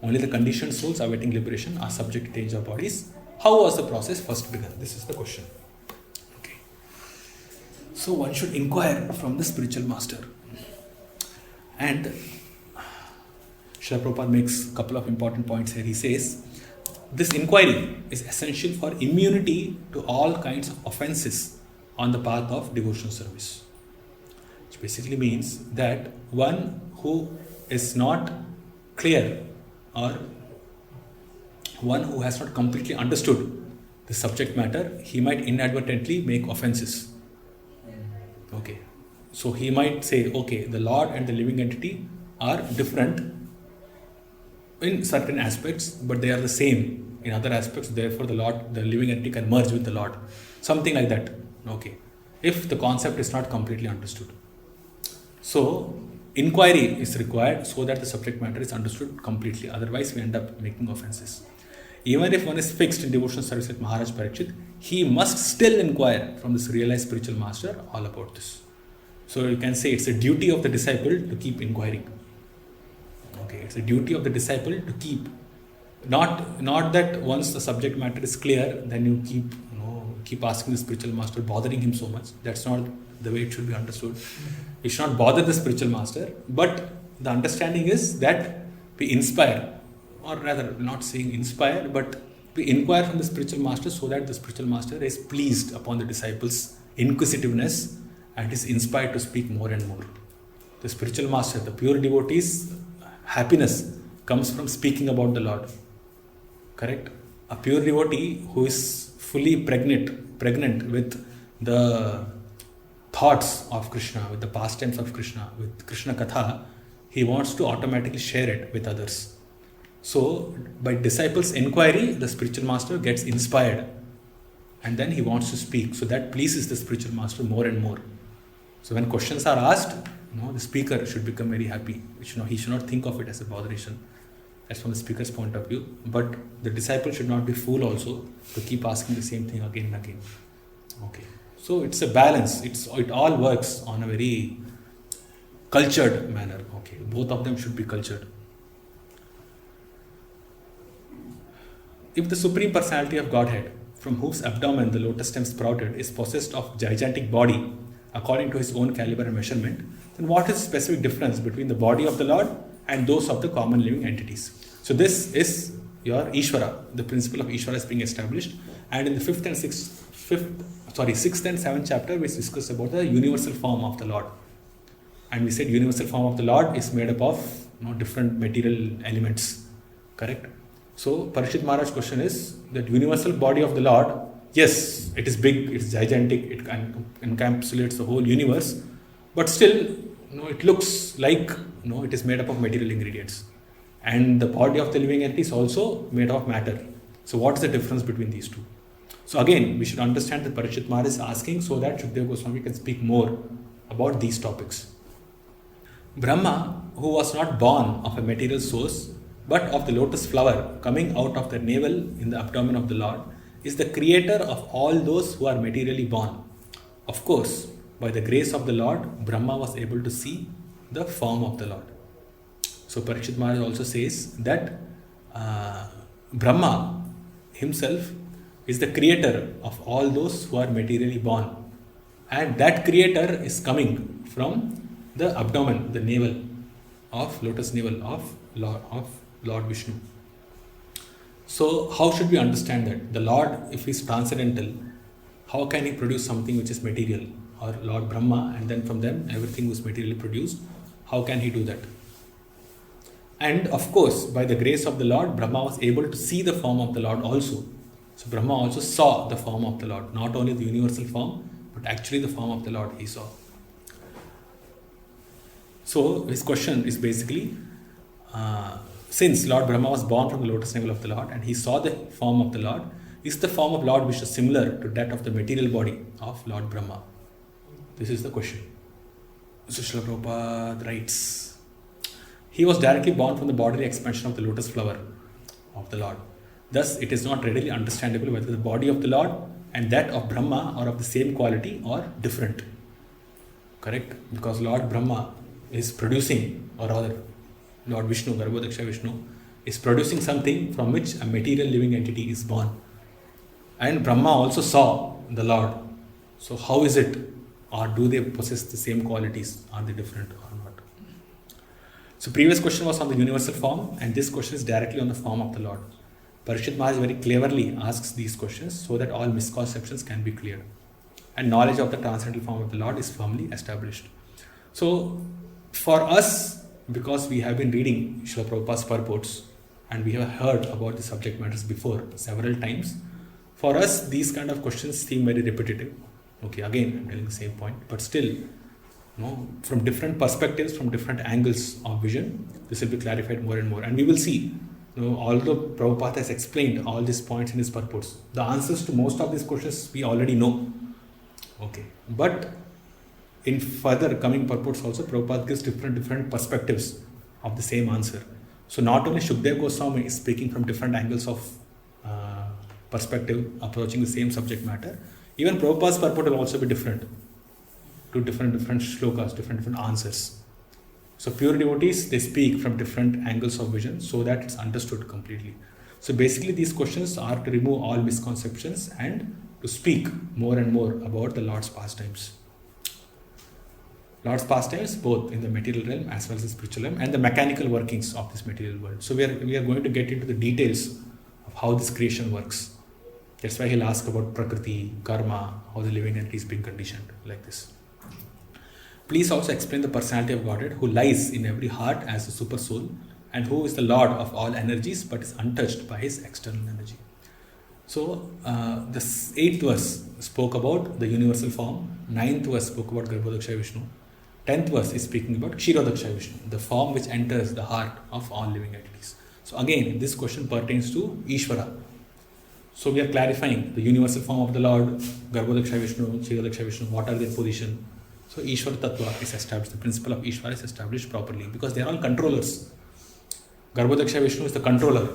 Only the conditioned souls awaiting liberation are subject to change of bodies. How was the process first begun? This is the question. Okay. So one should inquire from the spiritual master. And Srila Prabhupada makes a couple of important points here. He says, this inquiry is essential for immunity to all kinds of offenses on the path of devotional service. which basically means that one who is not clear, or one who has not completely understood the subject matter, he might inadvertently make offenses. Okay. So he might say, okay, the Lord and the living entity are different in certain aspects, but they are the same in other aspects. Therefore, the living entity can merge with the Lord. Something like that. Okay. If the concept is not completely understood. So, inquiry is required so that the subject matter is understood completely. Otherwise, we end up making offenses. Even if one is fixed in devotional service with Maharaj Parikshit, he must still inquire from this realized spiritual master all about this. So you can say it's a duty of the disciple to keep inquiring. Okay, it's a duty of the disciple to keep. Not that once the subject matter is clear, then you keep asking the spiritual master, bothering him so much. That's not the way it should be understood. You should not bother the spiritual master, but the understanding is that we inspire, or rather not saying inspire, but we inquire from the spiritual master so that the spiritual master is pleased upon the disciples' inquisitiveness and is inspired to speak more and more. The spiritual master, the pure devotee's happiness comes from speaking about the Lord. Correct? A pure devotee who is fully pregnant with the thoughts of Krishna, with the pastimes of Krishna, with Krishna Katha, he wants to automatically share it with others. So, by disciples' inquiry, the spiritual master gets inspired and then he wants to speak. So, that pleases the spiritual master more and more. So, when questions are asked, the speaker should become very happy. He should not think of it as a botheration. That's from the speaker's point of view. But the disciple should not be fool also to keep asking the same thing again and again. Okay. So, it's a balance. It all works on a very cultured manner. Okay. Both of them should be cultured. If the Supreme Personality of Godhead, from whose abdomen the lotus stem sprouted, is possessed of gigantic body according to his own caliber and measurement, then what is the specific difference between the body of the Lord and those of the common living entities? So this is your Ishvara. The principle of Ishvara is being established. And in the 6th and 7th chapter, we discussed about the universal form of the Lord. And we said universal form of the Lord is made up of different material elements. Correct? So, Parikshit Maharaj's question is that universal body of the Lord, yes, it is big, it is gigantic, it encapsulates the whole universe, but still, it looks like, it is made up of material ingredients. And the body of the living entity is also made of matter. So, what is the difference between these two? So, again, we should understand that Parikshit Maharaj is asking so that Shukadeva Goswami can speak more about these topics. Brahma, who was not born of a material source, but of the lotus flower coming out of the navel in the abdomen of the Lord, is the creator of all those who are materially born. Of course, by the grace of the Lord, Brahma was able to see the form of the Lord. So Parikshit Maharaj also says that Brahma himself is the creator of all those who are materially born. And that creator is coming from the abdomen, the navel of lotus navel of Lord Vishnu. So how should we understand that? The Lord, if he is transcendental, how can he produce something which is material? Or Lord Brahma, and then from them everything was materially produced. How can he do that? And of course, by the grace of the Lord, Brahma was able to see the form of the Lord also. So Brahma also saw the form of the Lord, not only the universal form, but actually the form of the Lord he saw. So his question is basically, since Lord Brahma was born from the lotus navel of the Lord and he saw the form of the Lord, is the form of Lord Vishnu similar to that of the material body of Lord Brahma? This is the question. So Srila Prabhupada writes, he was directly born from the bodily expansion of the lotus flower of the Lord. Thus, it is not readily understandable whether the body of the Lord and that of Brahma are of the same quality or different. Correct? Because Lord Brahma is producing, or rather, Lord Vishnu, Garbhodaksha Vishnu, is producing something from which a material living entity is born. And Brahma also saw the Lord. So how is it? Or do they possess the same qualities? Are they different or not? So previous question was on the universal form, and this question is directly on the form of the Lord. Parikshit Maharaj very cleverly asks these questions so that all misconceptions can be cleared. And knowledge of the transcendental form of the Lord is firmly established. So for us, because we have been reading Srila Prabhupada's purports and we have heard about the subject matters before several times, for us these kind of questions seem very repetitive. Okay, again I'm telling the same point, but still, from different perspectives, from different angles of vision, this will be clarified more and more. And we will see, although Prabhupada has explained all these points in his purports, the answers to most of these questions we already know. Okay, but in further coming purports also, Prabhupada gives different perspectives of the same answer. So not only Shukdev Goswami is speaking from different angles of perspective, approaching the same subject matter, even Prabhupada's purport will also be different to different shlokas, different answers. So pure devotees, they speak from different angles of vision so that it's understood completely. So basically these questions are to remove all misconceptions and to speak more and more about the Lord's pastimes. Lord's pastimes both in the material realm as well as the spiritual realm and the mechanical workings of this material world. So we are going to get into the details of how this creation works. That's why he'll ask about Prakriti, Karma, how the living entity is being conditioned like this. Please also explain the personality of Godhead who lies in every heart as the super soul and who is the Lord of all energies but is untouched by his external energy. So the 8th verse spoke about the universal form, 9th verse spoke about Garbhodakshaya Vishnu, 10th verse is speaking about Kshirodakshaya Vishnu, the form which enters the heart of all living entities. So again, this question pertains to Ishvara. So we are clarifying the universal form of the Lord, Garbhodakshaya Vishnu, Kshirodakshaya Vishnu, what are their position. So Ishvara Tattva is established, the principle of Ishvara is established properly because they are all controllers. Garbhodakshaya Vishnu is the controller.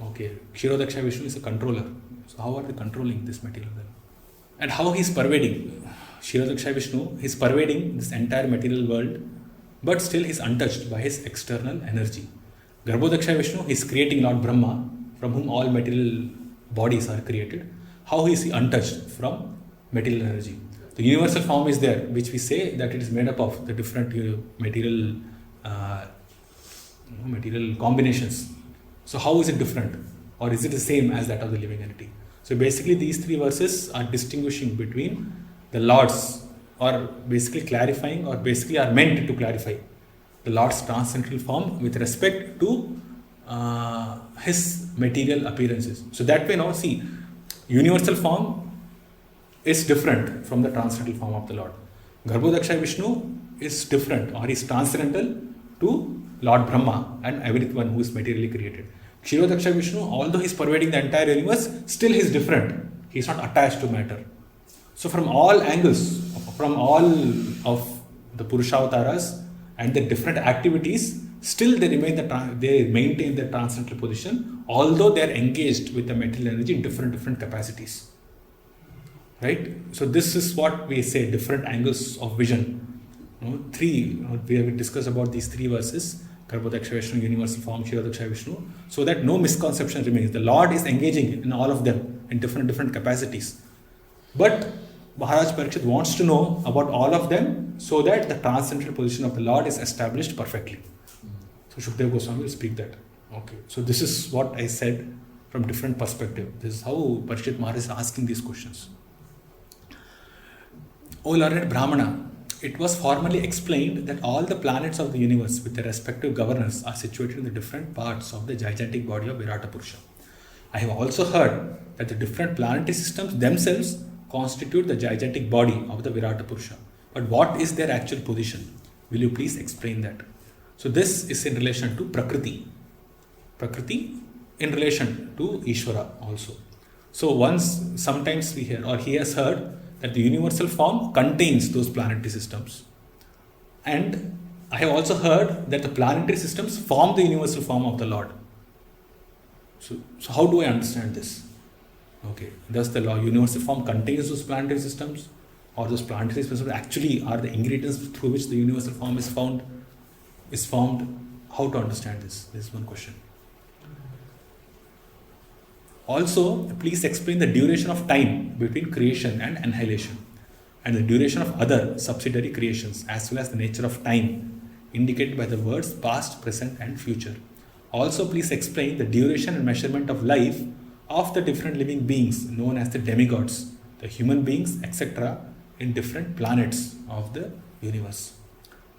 Okay, Kshirodakshaya Vishnu is a controller. So how are they controlling this material then? And how he is pervading? Kshirodakshaya Vishnu, he is pervading this entire material world, but still he is untouched by his external energy. Garbhodakshaya Vishnu, he is creating Lord Brahma, from whom all material bodies are created. How is he untouched from material energy? The universal form is there, which we say that it is made up of the different material combinations. So how is it different? Or is it the same as that of the living entity? So basically these 3 verses are distinguishing between the Lord's, or basically clarifying, or basically are meant to clarify the Lord's transcendental form with respect to his material appearances. So that way now see, universal form is different from the transcendental form of the Lord. Garbhodakshaya Vishnu is different, or is transcendental to Lord Brahma and everyone who is materially created. Kshirodakshaya Vishnu, although he is pervading the entire universe, still he is different. He is not attached to matter. So from all angles, from all of the Purushavataras and the different activities, still they maintain their transcendental position, although they are engaged with the material energy in different capacities. Right? So this is what we say, different angles of vision. We have discussed about these 3 verses, Garbhodakshaya Vishnu, universal form, Kshirodakshaya Vishnu, so that no misconception remains. The Lord is engaging in all of them in different capacities. But Maharaj Parikshit wants to know about all of them so that the transcendental position of the Lord is established perfectly. So Shukdev Goswami will speak that. Okay. So this is what I said from different perspective. This is how Parikshit Maharaj is asking these questions. O learned Brahmana, it was formally explained that all the planets of the universe with their respective governors are situated in the different parts of the gigantic body of Virata Purusha. I have also heard that the different planetary systems themselves constitute the gigantic body of the Virata Purusha. But what is their actual position? Will you please explain that? So this is in relation to Prakriti. Prakriti in relation to Ishvara also. So sometimes we hear, or he has heard, that the universal form contains those planetary systems. And I have also heard that the planetary systems form the universal form of the Lord. So how do I understand this? Okay, does the universal form contains those planetary systems, or those planetary systems actually are the ingredients through which the universal form is formed? How to understand this? This is one question. Also, please explain the duration of time between creation and annihilation, and the duration of other subsidiary creations, as well as the nature of time indicated by the words past, present and future. Also, please explain the duration and measurement of life of the different living beings known as the demigods, the human beings, etc. in different planets of the universe.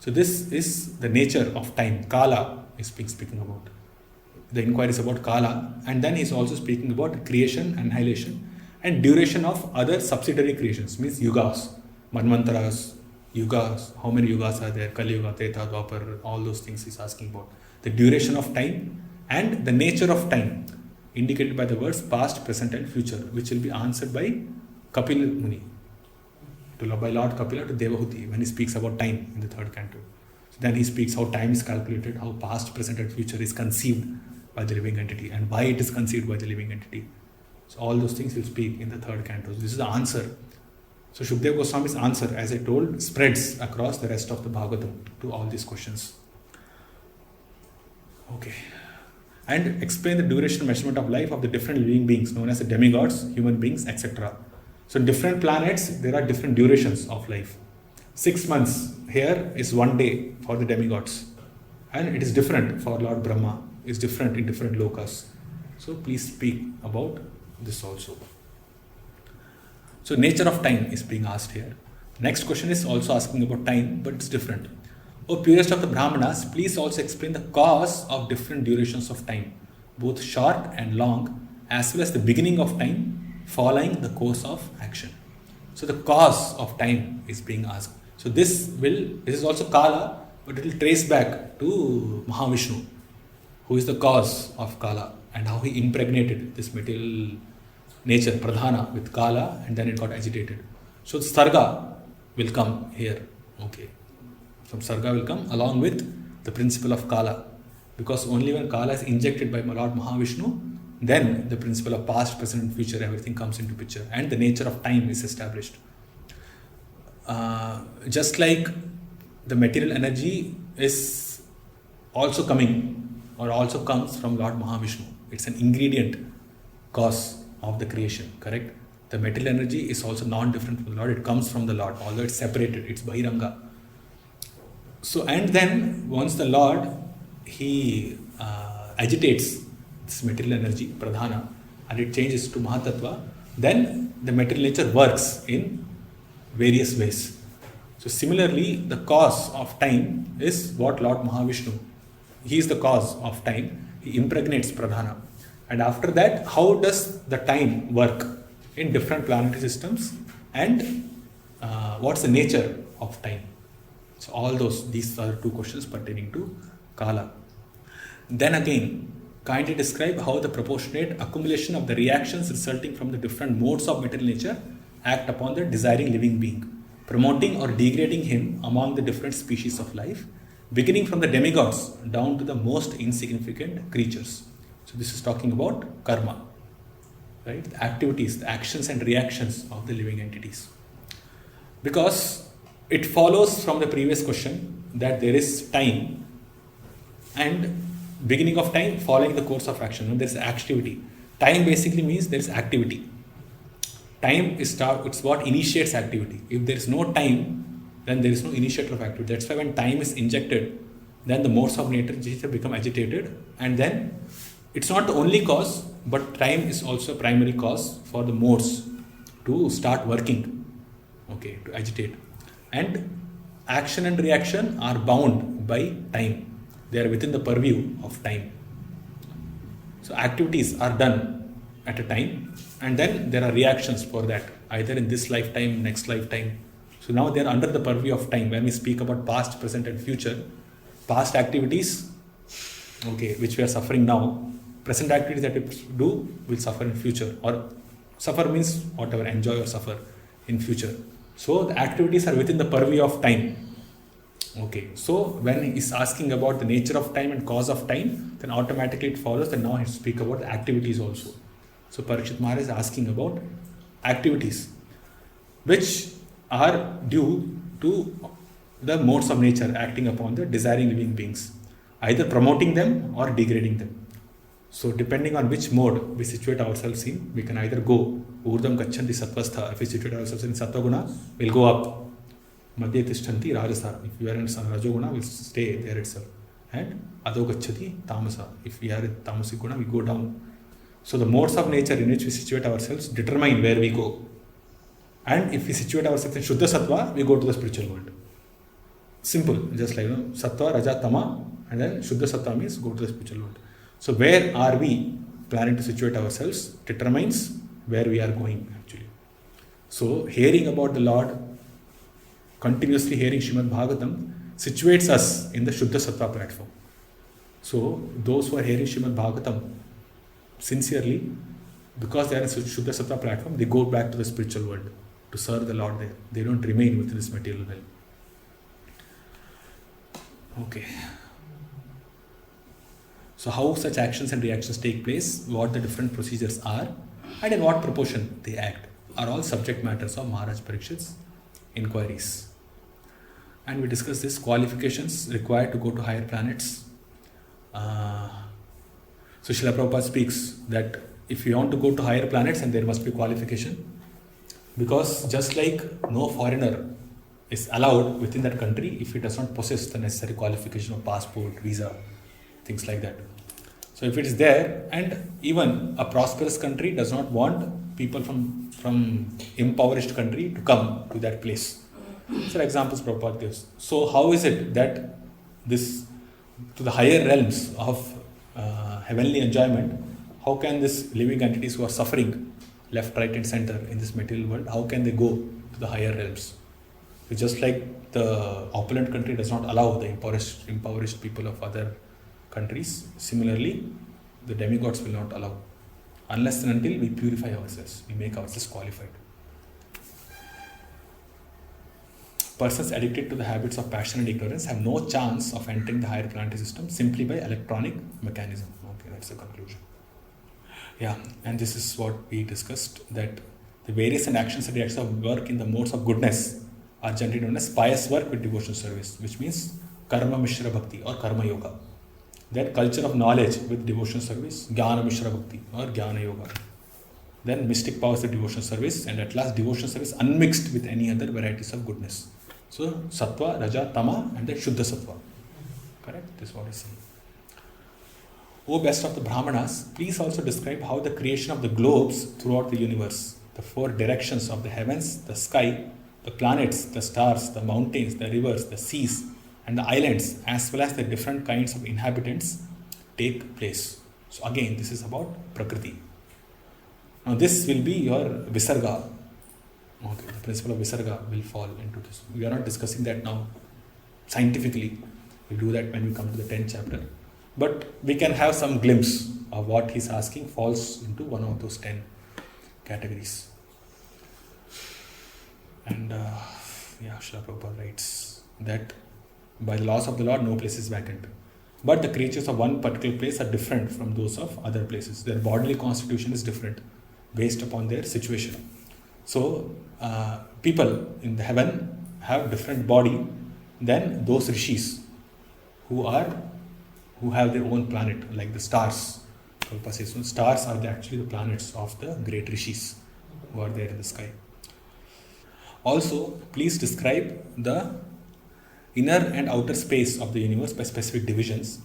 So this is the nature of time. Kala is speaking about. The inquiry is about Kala, and then he's also speaking about creation, annihilation, and duration of other subsidiary creations, means yugas, manvantaras, yugas, how many yugas are there, Kali Yuga, Treta, Dwapar, all those things he's asking about. The duration of time and the nature of time, indicated by the words past, present and future, which will be answered by Kapila Muni, by Lord Kapila to Devahuti when he speaks about time in the third canto. So then he speaks how time is calculated, how past, present and future is conceived by the living entity and why it is conceived by the living entity. So all those things he'll speak in the third canto. So this is the answer. So Shukdev Goswami's answer, as I told, spreads across the rest of the Bhagavatam to all these questions. Okay. And explain the duration and measurement of life of the different living beings known as the demigods, human beings, etc. So in different planets, there are different durations of life. 6 months here is 1 day for the demigods. And it is different for Lord Brahma. It's different in different lokas. So please speak about this also. So nature of time is being asked here. Next question is also asking about time, but it's different. O purest of the Brahmanas, please also explain the cause of different durations of time, both short and long, as well as the beginning of time following the course of action. So the cause of time is being asked. So this is also Kala, but it will trace back to Mahavishnu, who is the cause of Kala and how he impregnated this material nature, Pradhana, with Kala, and then it got agitated. So the Sarga will come here. Okay. Some Sarga will come along with the principle of Kala, because only when Kala is injected by Lord Mahavishnu, then the principle of past, present and future, everything comes into picture and the nature of time is established. Just like the material energy is also coming or also comes from Lord Mahavishnu. It's an ingredient cause of the creation, correct? The material energy is also non-different from the Lord. It comes from the Lord, although it's separated, it's Bahiranga. So, and then once the Lord, he agitates this material energy, Pradhana, and it changes to Mahatattva, then the material nature works in various ways. So similarly, the cause of time is what Lord Mahavishnu, he is the cause of time, he impregnates Pradhana. And after that, how does the time work in different planetary systems and what's the nature of time? So all these are 2 questions pertaining to Kala. Then again, kindly describe how the proportionate accumulation of the reactions resulting from the different modes of material nature act upon the desiring living being, promoting or degrading him among the different species of life, beginning from the demigods down to the most insignificant creatures. So this is talking about karma, right? The activities, the actions and reactions of the living entities. Because it follows from the previous question that there is time and beginning of time following the course of action. And there is activity. Time basically means there is activity. Time is it's what initiates activity. If there is no time, then there is no initiator of activity. That's why when time is injected, then the modes of nature become agitated, and then it's not the only cause, but time is also a primary cause for the modes to start working, okay, to agitate. And action and reaction are bound by time. They are within the purview of time. So activities are done at a time, and then there are reactions for that, either in this lifetime, next lifetime. So now they are under the purview of time. When we speak about past, present and future, past activities, okay, which we are suffering now, present activities that we do will suffer in future, or suffer means whatever, enjoy or suffer in future. So the activities are within the purview of time. Okay, so when he is asking about the nature of time and cause of time, then automatically it follows that now he speak about the activities also. So Parikshit Maharaj is asking about activities which are due to the modes of nature acting upon the desiring living beings, either promoting them or degrading them. So depending on which mode we situate ourselves in, we can either go Urdham Gachanti Sattvastha. If we situate ourselves in Sattva-guna, we'll go up. Madhya Tishtanti Rajasa. If we are in Rajoguna, we'll stay there itself. And Adho Gacchati Tamasa. If we are in Tamasic Guna, we go down. So the modes of nature in which we situate ourselves determine where we go. And if we situate ourselves in Shuddha Sattva, we go to the spiritual world. Simple, just like Sattva, Raja, Tama, and then Shuddha Sattva means go to the spiritual world. So where are we planning to situate ourselves determines where we are going actually. So hearing about the Lord, continuously hearing Srimad Bhagavatam situates us in the Shuddha Sattva platform. So those who are hearing Srimad Bhagavatam sincerely, because they are in Shuddha Sattva platform, they go back to the spiritual world to serve the Lord there. They don't remain within this material realm. Okay. So how such actions and reactions take place, what the different procedures are, and in what proportion they act, are all subject matters of Maharaj Parikshit's inquiries. And we discussed this qualifications required to go to higher planets. So Srila Prabhupada speaks that if you want to go to higher planets, and there must be qualification, because just like no foreigner is allowed within that country if he does not possess the necessary qualification of passport, visa, things like that. So if it is there, and even a prosperous country does not want people from impoverished country to come to that place. So examples Prabhupada gives. So how is it that this, to the higher realms of heavenly enjoyment, how can these living entities who are suffering left, right and center in this material world, how can they go to the higher realms? So just like the opulent country does not allow the impoverished people of other countries, similarly the demigods will not allow, unless and until we purify ourselves, we make ourselves qualified. Persons addicted to the habits of passion and ignorance have no chance of entering the higher planetary system simply by electronic mechanism. Okay, that's the conclusion. Yeah, and this is what we discussed, that the various and actions and reactions of work in the modes of goodness are generally known as pious work with devotional service, which means karma mishra bhakti or karma yoga. Then culture of knowledge with devotional service, jnana mishra bhakti or jnana yoga. Then mystic powers with devotional service, and at last devotional service unmixed with any other varieties of goodness. So sattva, raja, tama, and then shuddha sattva. Correct? This is what I say. O best of the Brahmanas, please also describe how the creation of the globes throughout the universe, the four directions of the heavens, the sky, the planets, the stars, the mountains, the rivers, the seas, and the islands, as well as the different kinds of inhabitants, take place. So again, this is about Prakriti. Now this will be your Visarga. Okay, the principle of Visarga will fall into this. We are not discussing that now scientifically. We'll do that when we come to the 10th chapter. But we can have some glimpse of what he's asking falls into one of those 10 categories. And Srila Prabhupada writes that by the laws of the Lord, no place is vacant. But the creatures of one particular place are different from those of other places. Their bodily constitution is different based upon their situation. So, people in the heaven have different body than those rishis who have their own planet, like the stars. Prabhupada says, so stars are actually the planets of the great rishis who are there in the sky. Also, please describe the inner and outer space of the universe by specific divisions,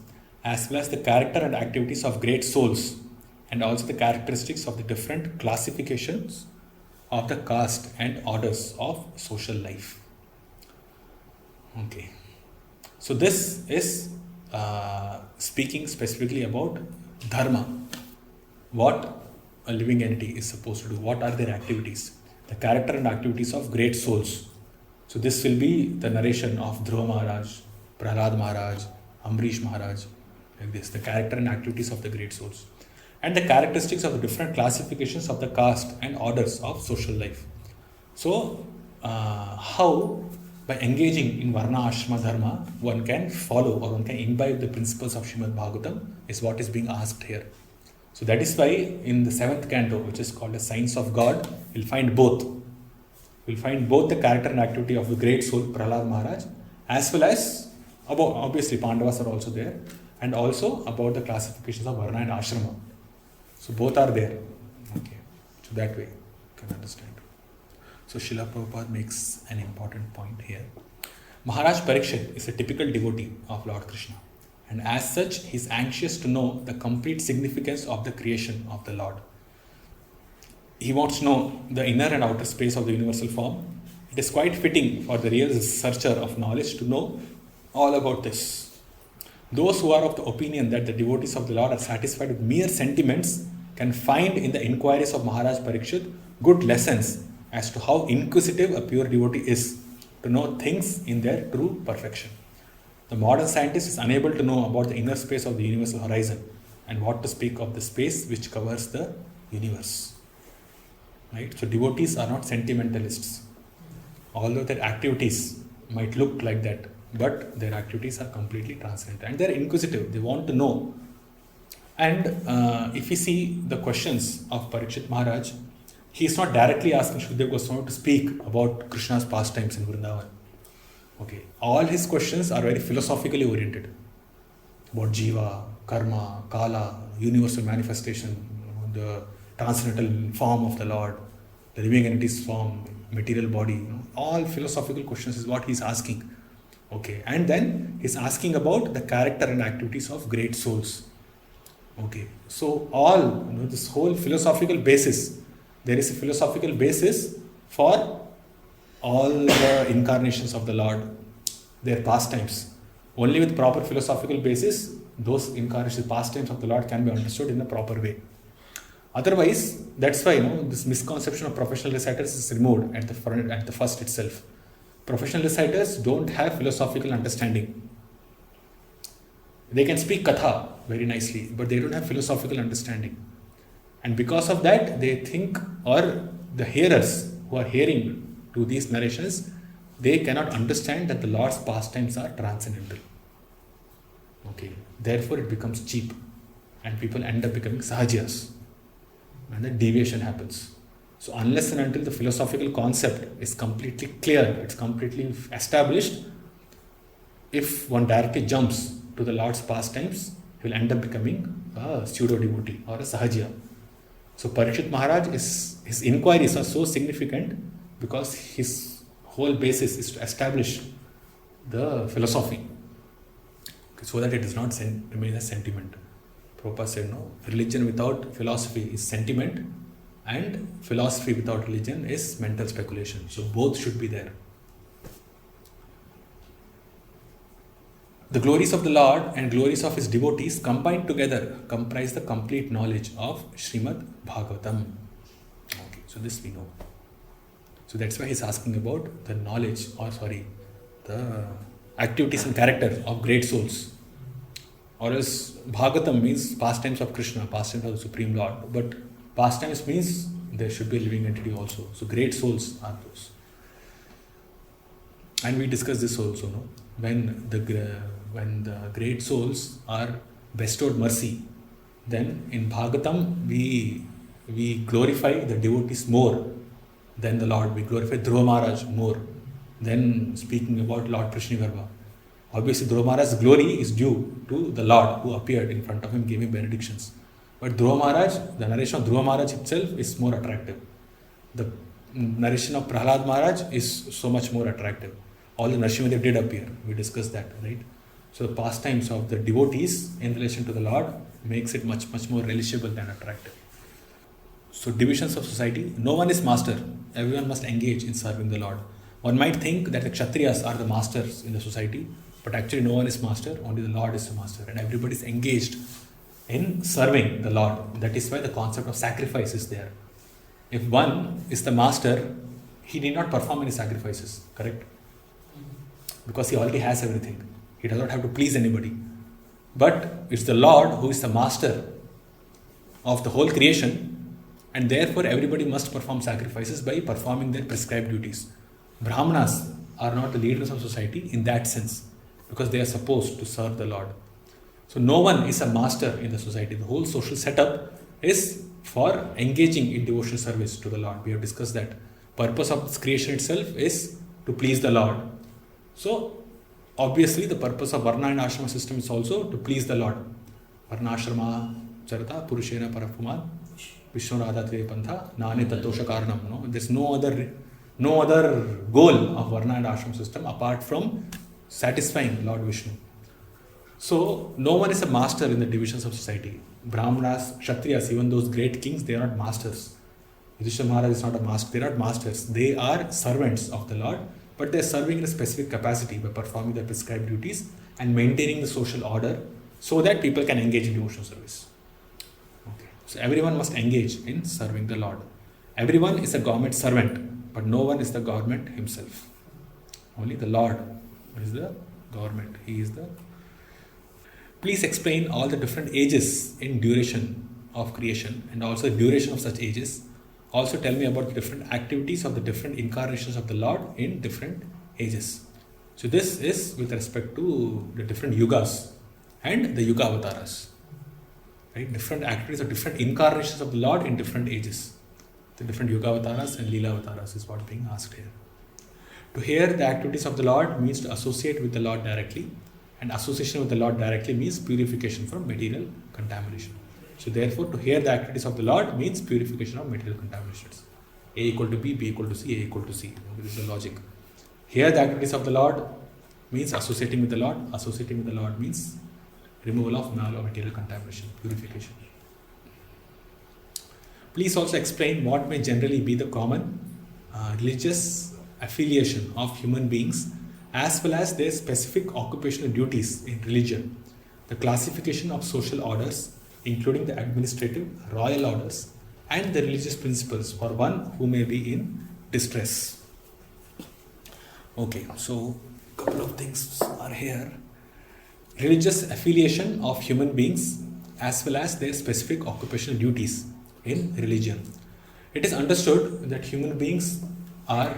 as well as the character and activities of great souls, and also the characteristics of the different classifications of the caste and orders of social life. Okay. So this is speaking specifically about dharma. What a living entity is supposed to do. What are their activities? The character and activities of great souls. So this will be the narration of Dhruva Maharaj, Prahlad Maharaj, Amrish Maharaj, like this. The character and activities of the great souls. And the characteristics of the different classifications of the caste and orders of social life. So, how by engaging in Varna Ashrama Dharma, one can follow or one can imbibe the principles of Srimad Bhagavatam is what is being asked here. So that is why in the 7th canto, which is called the Science of God, we'll find both. We'll find both the character and activity of the great soul Prahlad Maharaj, as well as about, obviously Pandavas are also there, and also about the classifications of Varna and Ashrama. So both are there. Okay. So that way you can understand. So Srila Prabhupada makes an important point here. Maharaj Parikshit is a typical devotee of Lord Krishna, and as such he is anxious to know the complete significance of the creation of the Lord. He wants to know the inner and outer space of the universal form. It is quite fitting for the real searcher of knowledge to know all about this. Those who are of the opinion that the devotees of the Lord are satisfied with mere sentiments can find in the inquiries of Maharaj Parikshit good lessons as to how inquisitive a pure devotee is to know things in their true perfection. The modern scientist is unable to know about the inner space of the universal horizon and what to speak of the space which covers the universe. Right? So devotees are not sentimentalists. Although their activities might look like that, but their activities are completely transcendental and they are inquisitive. They want to know. And if we see the questions of Parikshit Maharaj, he is not directly asking Shukadeva Goswami to speak about Krishna's pastimes in Vrindavan. Okay, all his questions are very philosophically oriented about Jiva, Karma, Kala, universal manifestation, the transcendental form of the Lord, the living entity's form, material body. All philosophical questions is what he's asking. Okay, and then he's asking about the character and activities of great souls. Okay, so all this whole philosophical basis. There is a philosophical basis for all the incarnations of the Lord, their pastimes. Only with proper philosophical basis, those incarnations, pastimes of the Lord can be understood in a proper way. Otherwise, that's why this misconception of professional reciters is removed at the first itself. Professional reciters don't have philosophical understanding. They can speak katha very nicely, but they don't have philosophical understanding. And because of that, they think, or the hearers who are hearing to these narrations, they cannot understand that the Lord's pastimes are transcendental. Okay, therefore it becomes cheap, and people end up becoming sahajiyas, and the deviation happens. So unless and until the philosophical concept is completely clear, it's completely established, if one directly jumps to the Lord's pastimes, he will end up becoming a pseudo devotee or a sahajiya. So Parikshit Maharaj, his inquiries are so significant because his whole basis is to establish the philosophy, so that it does not remain a sentiment. Prabhupada said, no, religion without philosophy is sentiment, and philosophy without religion is mental speculation. So both should be there. The glories of the Lord and glories of his devotees combined together comprise the complete knowledge of Srimad Bhagavatam. Okay, so this we know. So that's why he's asking about the knowledge, the activities and character of great souls. Or else Bhagavatam means pastimes of Krishna, pastimes of the Supreme Lord. But pastimes means there should be a living entity also. So great souls are those. And we discussed this also, no? When the great souls are bestowed mercy, then in Bhagavatam we glorify the devotees more than the Lord. We glorify Dhruva Maharaj more than speaking about Lord Prishnigarbha. Obviously, Dhruva Maharaj's glory is due to the Lord who appeared in front of him, gave him benedictions. But Dhruva Maharaj, the narration of Dhruva Maharaj himself is more attractive. The narration of Prahlad Maharaj is so much more attractive. All the Nrsimhadev did appear. We discussed that, right? So the pastimes of the devotees in relation to the Lord makes it much, much more relishable than attractive. So divisions of society, no one is master. Everyone must engage in serving the Lord. One might think that the Kshatriyas are the masters in the society, but actually no one is master, only the Lord is the master. And everybody is engaged in serving the Lord. That is why the concept of sacrifice is there. If one is the master, he need not perform any sacrifices, correct? Because he already has everything. He does not have to please anybody. But it's the Lord who is the master of the whole creation, and therefore everybody must perform sacrifices by performing their prescribed duties. Brahmanas are not the leaders of society in that sense, because they are supposed to serve the Lord. So no one is a master in the society. The whole social setup is for engaging in devotional service to the Lord. We have discussed that. Purpose of this creation itself is to please the Lord. So, obviously, the purpose of Varna and Ashrama system is also to please the Lord. Varna Ashrama Charata Purushena Parapuman Vishwanatha Tve Pantha Nane Tatosha Karanam. No? There's no other goal of Varna and Ashrama system apart from satisfying Lord Vishnu. So, no one is a master in the divisions of society. Brahmanas, Kshatriyas, even those great kings, they are not masters. Yudhishthira Maharaj is not a master. They are not masters. They are servants of the Lord, but they are serving in a specific capacity by performing their prescribed duties and maintaining the social order so that people can engage in devotional service. Okay. So everyone must engage in serving the Lord. Everyone is a government servant, but no one is the government himself. Only the Lord is the government. He is the... Please explain all the different ages in duration of creation and also the duration of such ages. Also tell me about the different activities of the different incarnations of the Lord in different ages. So this is with respect to the different yugas and the yuga avatars. Right? Different activities of different incarnations of the Lord in different ages. The different yuga avatars and lila avatars is what being asked here. To hear the activities of the Lord means to associate with the Lord directly, and association with the Lord directly means purification from material contamination. So therefore, to hear the activities of the Lord means purification of material contaminations. A equal to B, B equal to C, A equal to C. This is the logic. Hear the activities of the Lord means associating with the Lord. Associating with the Lord means removal of material contamination, purification. Please also explain what may generally be the common religious affiliation of human beings as well as their specific occupational duties in religion, the classification of social orders, including the administrative, royal orders, and the religious principles for one who may be in distress. Okay, so a couple of things are here. Religious affiliation of human beings as well as their specific occupational duties in religion. It is understood that human beings are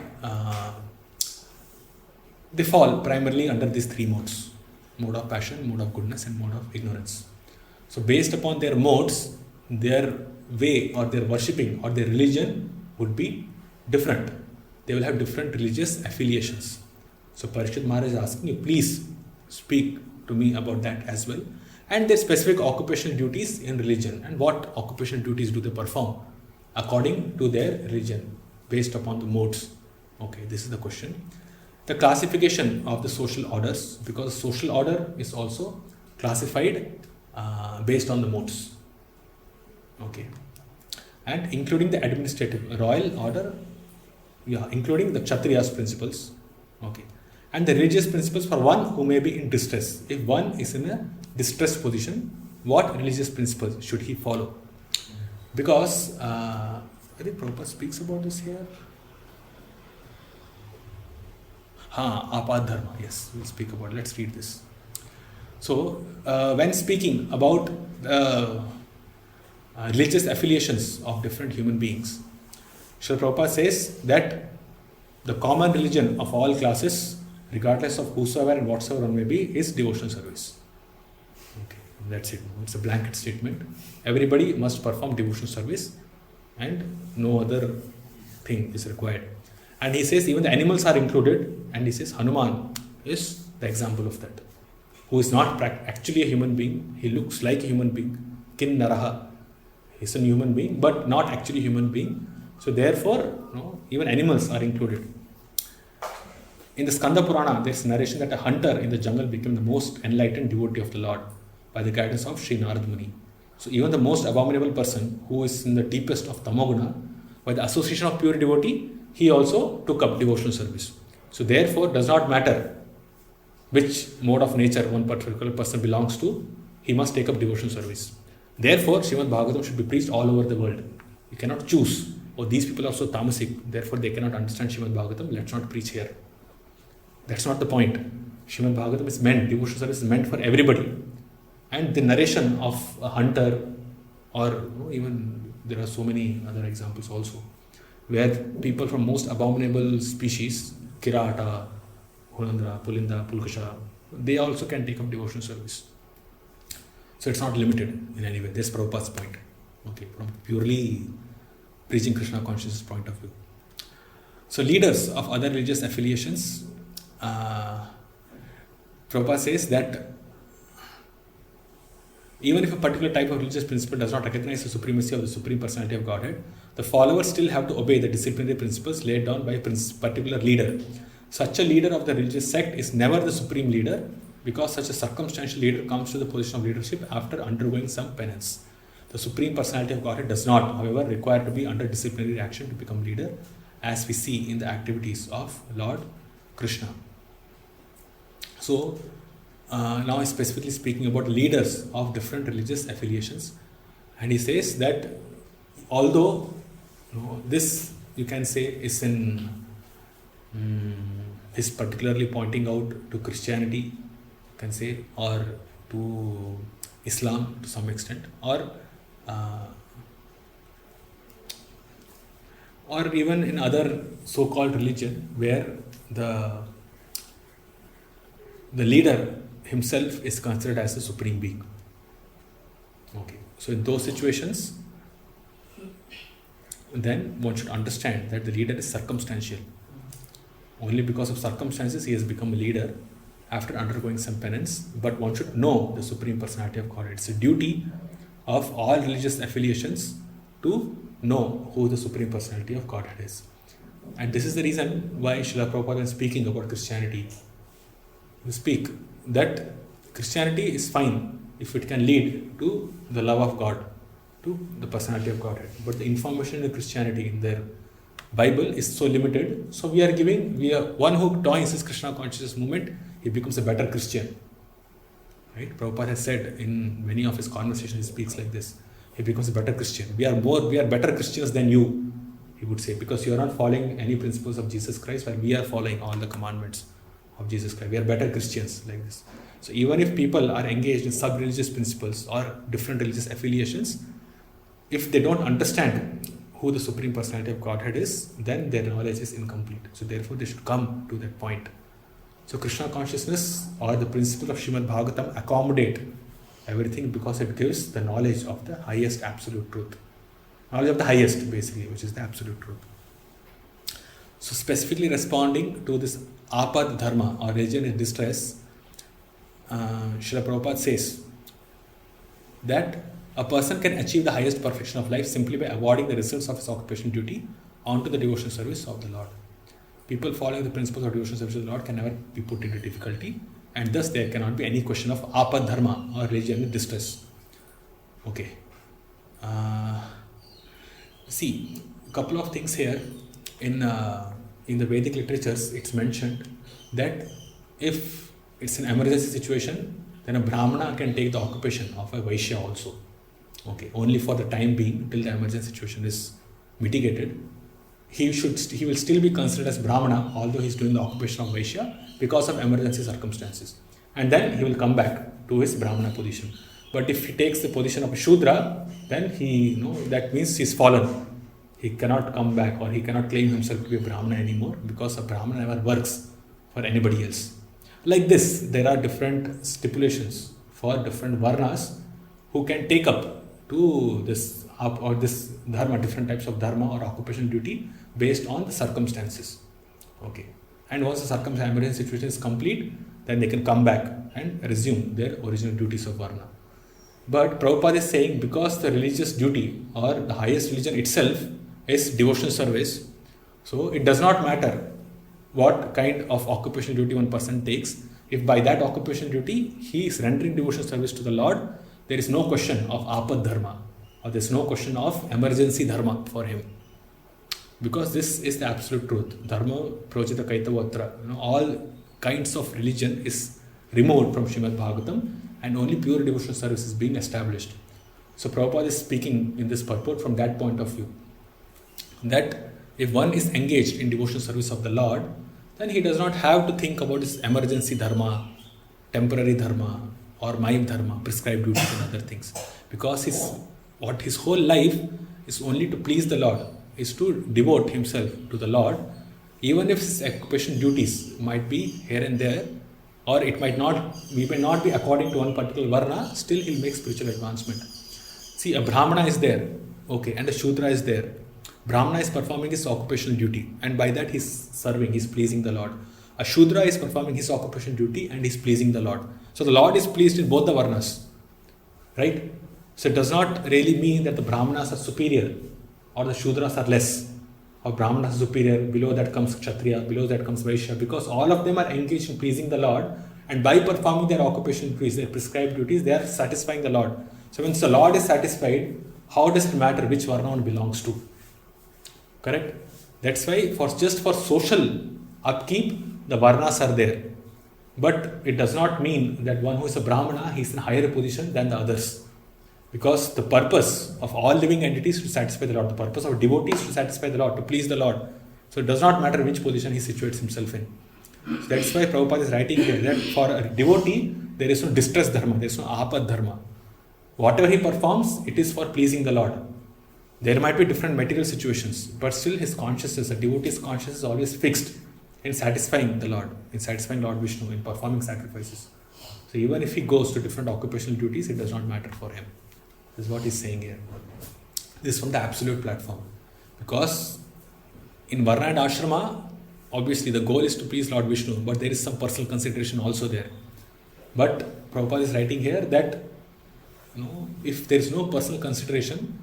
they fall primarily under these three modes: mode of passion, mode of goodness, and mode of ignorance. So based upon their modes, their way or their worshipping or their religion would be different. They will have different religious affiliations. So Parishad Maharaj is asking you, please speak to me about that as well. And their specific occupational duties in religion, and what occupational duties do they perform according to their religion based upon the modes. Okay, this is the question. The classification of the social orders, because social order is also classified based on the modes. Okay, and including the administrative royal order, including the Kshatriyas principles. Okay, and the religious principles for one who may be in distress. If one is in a distressed position, what religious principles should he follow? Because I think Prabhupada speaks about this here. Apad dharma. Yes, we'll speak about it. Let's read this. So, when speaking about religious affiliations of different human beings, Srila Prabhupada says that the common religion of all classes, regardless of whosoever and whatsoever one may be, is devotional service. Okay, that's it. It's a blanket statement. Everybody must perform devotional service and no other thing is required. And he says even the animals are included, and he says Hanuman is the example of that, who is not actually a human being. He looks like a human being. Kin naraha. He's a human being, but not actually a human being. So therefore, even animals are included. In the Skanda Purana, there is narration that a hunter in the jungle became the most enlightened devotee of the Lord by the guidance of Sri Narad Muni. So even the most abominable person who is in the deepest of Tamoguna, by the association of pure devotee, he also took up devotional service. So therefore, it does not matter which mode of nature one particular person belongs to, he must take up devotional service. Therefore, Srimad Bhagavatam should be preached all over the world. You cannot choose, these people are so tamasic, therefore they cannot understand Srimad Bhagavatam, let's not preach here. That's not the point. Srimad Bhagavatam is meant, devotional service is meant for everybody. And the narration of a hunter, or even there are so many other examples also, where people from most abominable species, Kirata, Hunandra, Pulinda, Pulkasha, they also can take up devotional service. So it's not limited in any way. That's Prabhupada's point. Okay, from purely preaching Krishna consciousness point of view. So leaders of other religious affiliations, Prabhupada says that even if a particular type of religious principle does not recognize the supremacy of the Supreme Personality of Godhead, the followers still have to obey the disciplinary principles laid down by a particular leader. Such a leader of the religious sect is never the supreme leader, because such a circumstantial leader comes to the position of leadership after undergoing some penance. The Supreme Personality of Godhead does not, however, require to be under disciplinary action to become leader, as we see in the activities of Lord Krishna. So, now he's specifically speaking about leaders of different religious affiliations, and he says that although this, you can say, is in is particularly pointing out to Christianity, you can say, or to Islam to some extent, or even in other so-called religion where the leader himself is considered as the supreme being. Okay, so in those situations, then one should understand that the leader is circumstantial. Only because of circumstances he has become a leader after undergoing some penance, but one should know the Supreme Personality of Godhead. It's a duty of all religious affiliations to know who the Supreme Personality of Godhead is. And this is the reason why Srila Prabhupada is speaking about Christianity. We speak that Christianity is fine if it can lead to the love of God, to the personality of Godhead. But the information in Christianity in their Bible is so limited. So we are one who joins this Krishna consciousness movement, he becomes a better Christian. Right? Prabhupada has said in many of his conversations, he speaks like this. He becomes a better Christian. We are better Christians than you, he would say, because you are not following any principles of Jesus Christ, while we are following all the commandments of Jesus Christ. We are better Christians like this. So even if people are engaged in sub-religious principles or different religious affiliations, if they don't understand who the Supreme Personality of Godhead is, then their knowledge is incomplete. So therefore they should come to that point. So Krishna consciousness or the principle of Srimad Bhagavatam accommodate everything because it gives the knowledge of the highest absolute truth. Knowledge of the highest, basically, which is the absolute truth. So specifically responding to this apad dharma or religion in distress, Srila Prabhupada says that a person can achieve the highest perfection of life simply by avoiding the results of his occupational duty onto the devotional service of the Lord. People following the principles of devotional service of the Lord can never be put into difficulty, and thus there cannot be any question of apad dharma or religion in distress. Okay. See, a couple of things here. In the Vedic literatures, it's mentioned that if it's an emergency situation, then a Brahmana can take the occupation of a Vaishya also. Okay, only for the time being, till the emergency situation is mitigated. He will still be considered as Brahmana, although he is doing the occupation of Vaishya because of emergency circumstances. And then he will come back to his Brahmana position. But if he takes the position of a Shudra, then that means he is fallen. He cannot come back, or he cannot claim himself to be a Brahmana anymore, because a Brahmana never works for anybody else. Like this, there are different stipulations for different varnas who can take up to this dharma, different types of dharma or occupation duty based on the circumstances. Okay. And once the emergency situation is complete, then they can come back and resume their original duties of varna. But Prabhupada is saying, because the religious duty or the highest religion itself is devotional service, so it does not matter what kind of occupational duty one person takes. If by that occupational duty he is rendering devotional service to the Lord, there is no question of apad dharma, or there is no question of emergency dharma for him, because this is the absolute truth. Dharma projita kaitavatra. All kinds of religion is removed from Srimad Bhagavatam, and only pure devotional service is being established. So Prabhupada is speaking in this purport from that point of view, that if one is engaged in devotional service of the Lord, then he does not have to think about his emergency dharma, temporary dharma, or mayim dharma, prescribed duties and other things. Because his whole life is only to please the Lord, is to devote himself to the Lord, even if his occupation duties might be here and there, or we may not be according to one particular varna, still he'll make spiritual advancement. See, a Brahmana is there, okay, and a Shudra is there. Brahmana is performing his occupational duty, and by that he's serving, he's pleasing the Lord. A Shudra is performing his occupational duty and he's pleasing the Lord. So the Lord is pleased in both the varnas, right? So it does not really mean that the Brahmanas are superior or the Shudras are less, or Brahmanas are superior, below that comes Kshatriya, below that comes Vaishya, because all of them are engaged in pleasing the Lord, and by performing their occupational duties, their prescribed duties, they are satisfying the Lord. So once the Lord is satisfied, how does it matter which Varna one belongs to? Correct? That's why just for social upkeep, the Varnas are there. But it does not mean that one who is a Brahmana, he is in a higher position than the others. Because the purpose of all living entities is to satisfy the Lord. The purpose of devotees is to satisfy the Lord, to please the Lord. So it does not matter which position he situates himself in. So that's why Prabhupada is writing here that for a devotee, there is no distress dharma, there is no apad dharma. Whatever he performs, it is for pleasing the Lord. There might be different material situations, but still his consciousness, a devotee's consciousness is always fixed in satisfying the Lord, in satisfying Lord Vishnu, in performing sacrifices. So even if he goes to different occupational duties, it does not matter for him. This is what he's saying here. This is from the absolute platform. Because in Varna and Ashrama, obviously the goal is to please Lord Vishnu, but there is some personal consideration also there. But Prabhupada is writing here that if there is no personal consideration,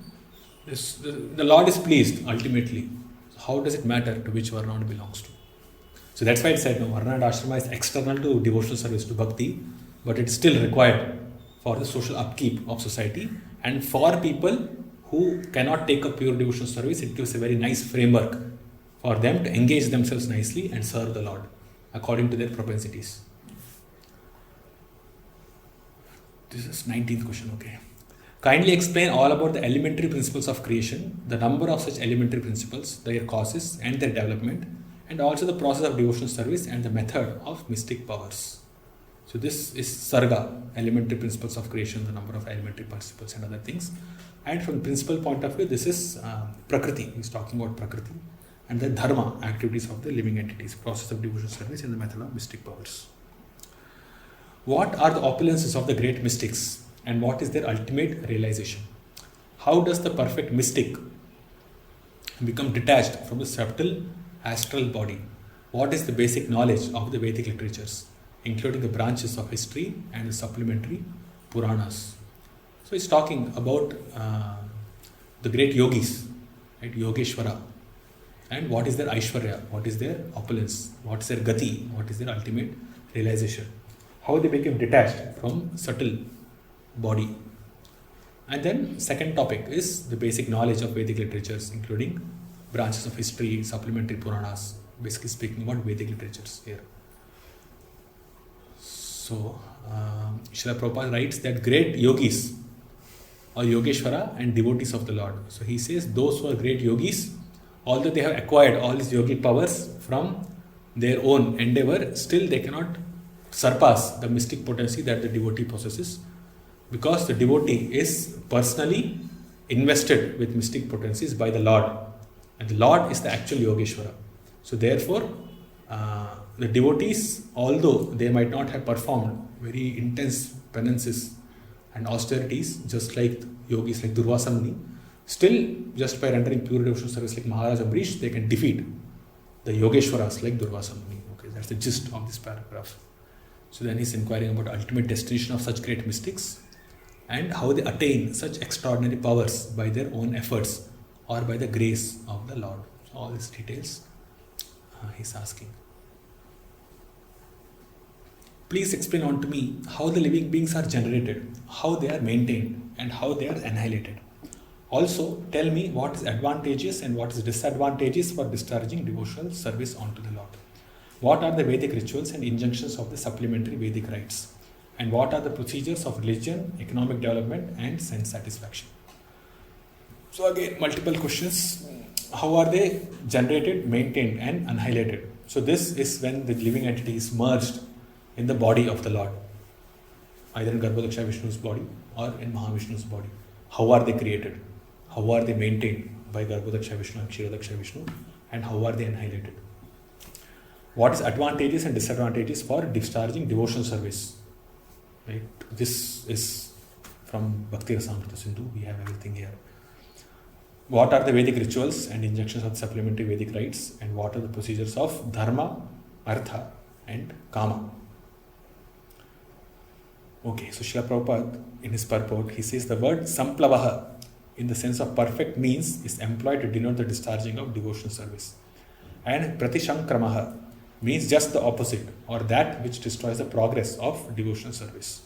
the Lord is pleased ultimately. So how does it matter to which Varna it belongs to? So that's why it said Varna and Ashrama is external to devotional service, to bhakti, but it is still required for the social upkeep of society. And for people who cannot take up pure devotional service, it gives a very nice framework for them to engage themselves nicely and serve the Lord according to their propensities. This is 19th question, okay. Kindly explain all about the elementary principles of creation, the number of such elementary principles, their causes and their development, and also the process of devotional service and the method of mystic powers. So this is Sarga, elementary principles of creation, the number of elementary principles and other things. And from the principal point of view, this is Prakriti. He's talking about Prakriti and the Dharma, activities of the living entities, process of devotional service and the method of mystic powers. What are the opulences of the great mystics and what is their ultimate realization? How does the perfect mystic become detached from the subtle astral body? What is the basic knowledge of the Vedic literatures, including the branches of history and the supplementary Puranas? So he's talking about the great yogis, right? Yogeshwara, and what is their Aishwarya, what is their opulence, what is their Gati, what is their ultimate realization, how they became detached from subtle body. And then second topic is the basic knowledge of Vedic literatures, including branches of history, supplementary Puranas, basically speaking about Vedic literatures here. So, Srila Prabhupada writes that great yogis or Yogeshwara and devotees of the Lord. So he says those who are great yogis, although they have acquired all these yogic powers from their own endeavor, still they cannot surpass the mystic potency that the devotee possesses, because the devotee is personally invested with mystic potencies by the Lord, and the Lord is the actual Yogeshwara. So therefore, the devotees, although they might not have performed very intense penances and austerities, just like yogis like Durvasa Muni, still just by rendering pure devotional service like Maharaj Ambrish, they can defeat the Yogeshwaras like Durvasa Muni. Okay, that's the gist of this paragraph. So then he's inquiring about the ultimate destination of such great mystics and how they attain such extraordinary powers by their own efforts or by the grace of the Lord. So all these details he's asking. Please explain on to me how the living beings are generated, how they are maintained, and how they are annihilated. Also, tell me what is advantageous and what is disadvantageous for discharging devotional service onto the Lord. What are the Vedic rituals and injunctions of the supplementary Vedic rites? And what are the procedures of religion, economic development, and sense satisfaction? So again, multiple questions. How are they generated, maintained, and annihilated? So this is when the living entity is merged in the body of the Lord, either in Garbhodaksha Vishnu's body or in Mahavishnu's body. How are they created? How are they maintained by Garbhodaksha Vishnu and Kshirodaksha Vishnu? And how are they annihilated? What is advantages and disadvantages for discharging devotional service? Right? This is from Bhakti Rasamrita Sindhu. We have everything here. What are the Vedic rituals and injunctions of supplementary Vedic rites? And what are the procedures of Dharma, Artha, and Kama? Okay, so Srila Prabhupada, in his purport, he says the word samplavaha, in the sense of perfect means, is employed to denote the discharging of devotional service. And pratishankramaha means just the opposite, or that which destroys the progress of devotional service.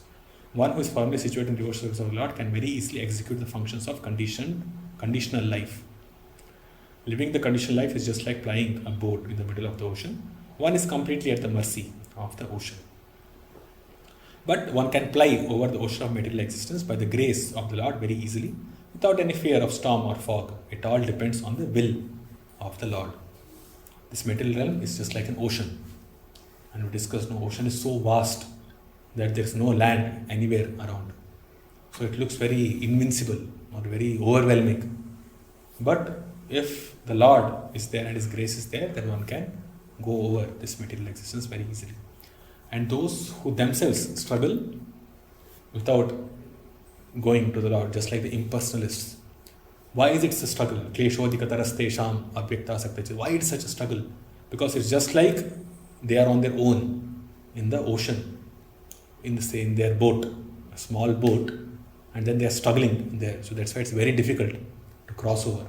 One who is firmly situated in devotional service of the Lord can very easily execute the functions of conditional life. Living the conditional life is just like flying a boat in the middle of the ocean. One is completely at the mercy of the ocean. But one can fly over the ocean of material existence by the grace of the Lord very easily, without any fear of storm or fog. It all depends on the will of the Lord. This material realm is just like an ocean. And we discussed, no, ocean is so vast that there is no land anywhere around. So it looks very invincible or very overwhelming. But if the Lord is there and His grace is there, then one can go over this material existence very easily. And those who themselves struggle without going to the Lord, just like the impersonalists. Why is it a struggle? Kleshodikatarastesham abhyakta saktacha. Why it is such a struggle? Because it's just like they are on their own in the ocean, in their boat, a small boat, and then they are struggling there. So that's why it's very difficult to cross over.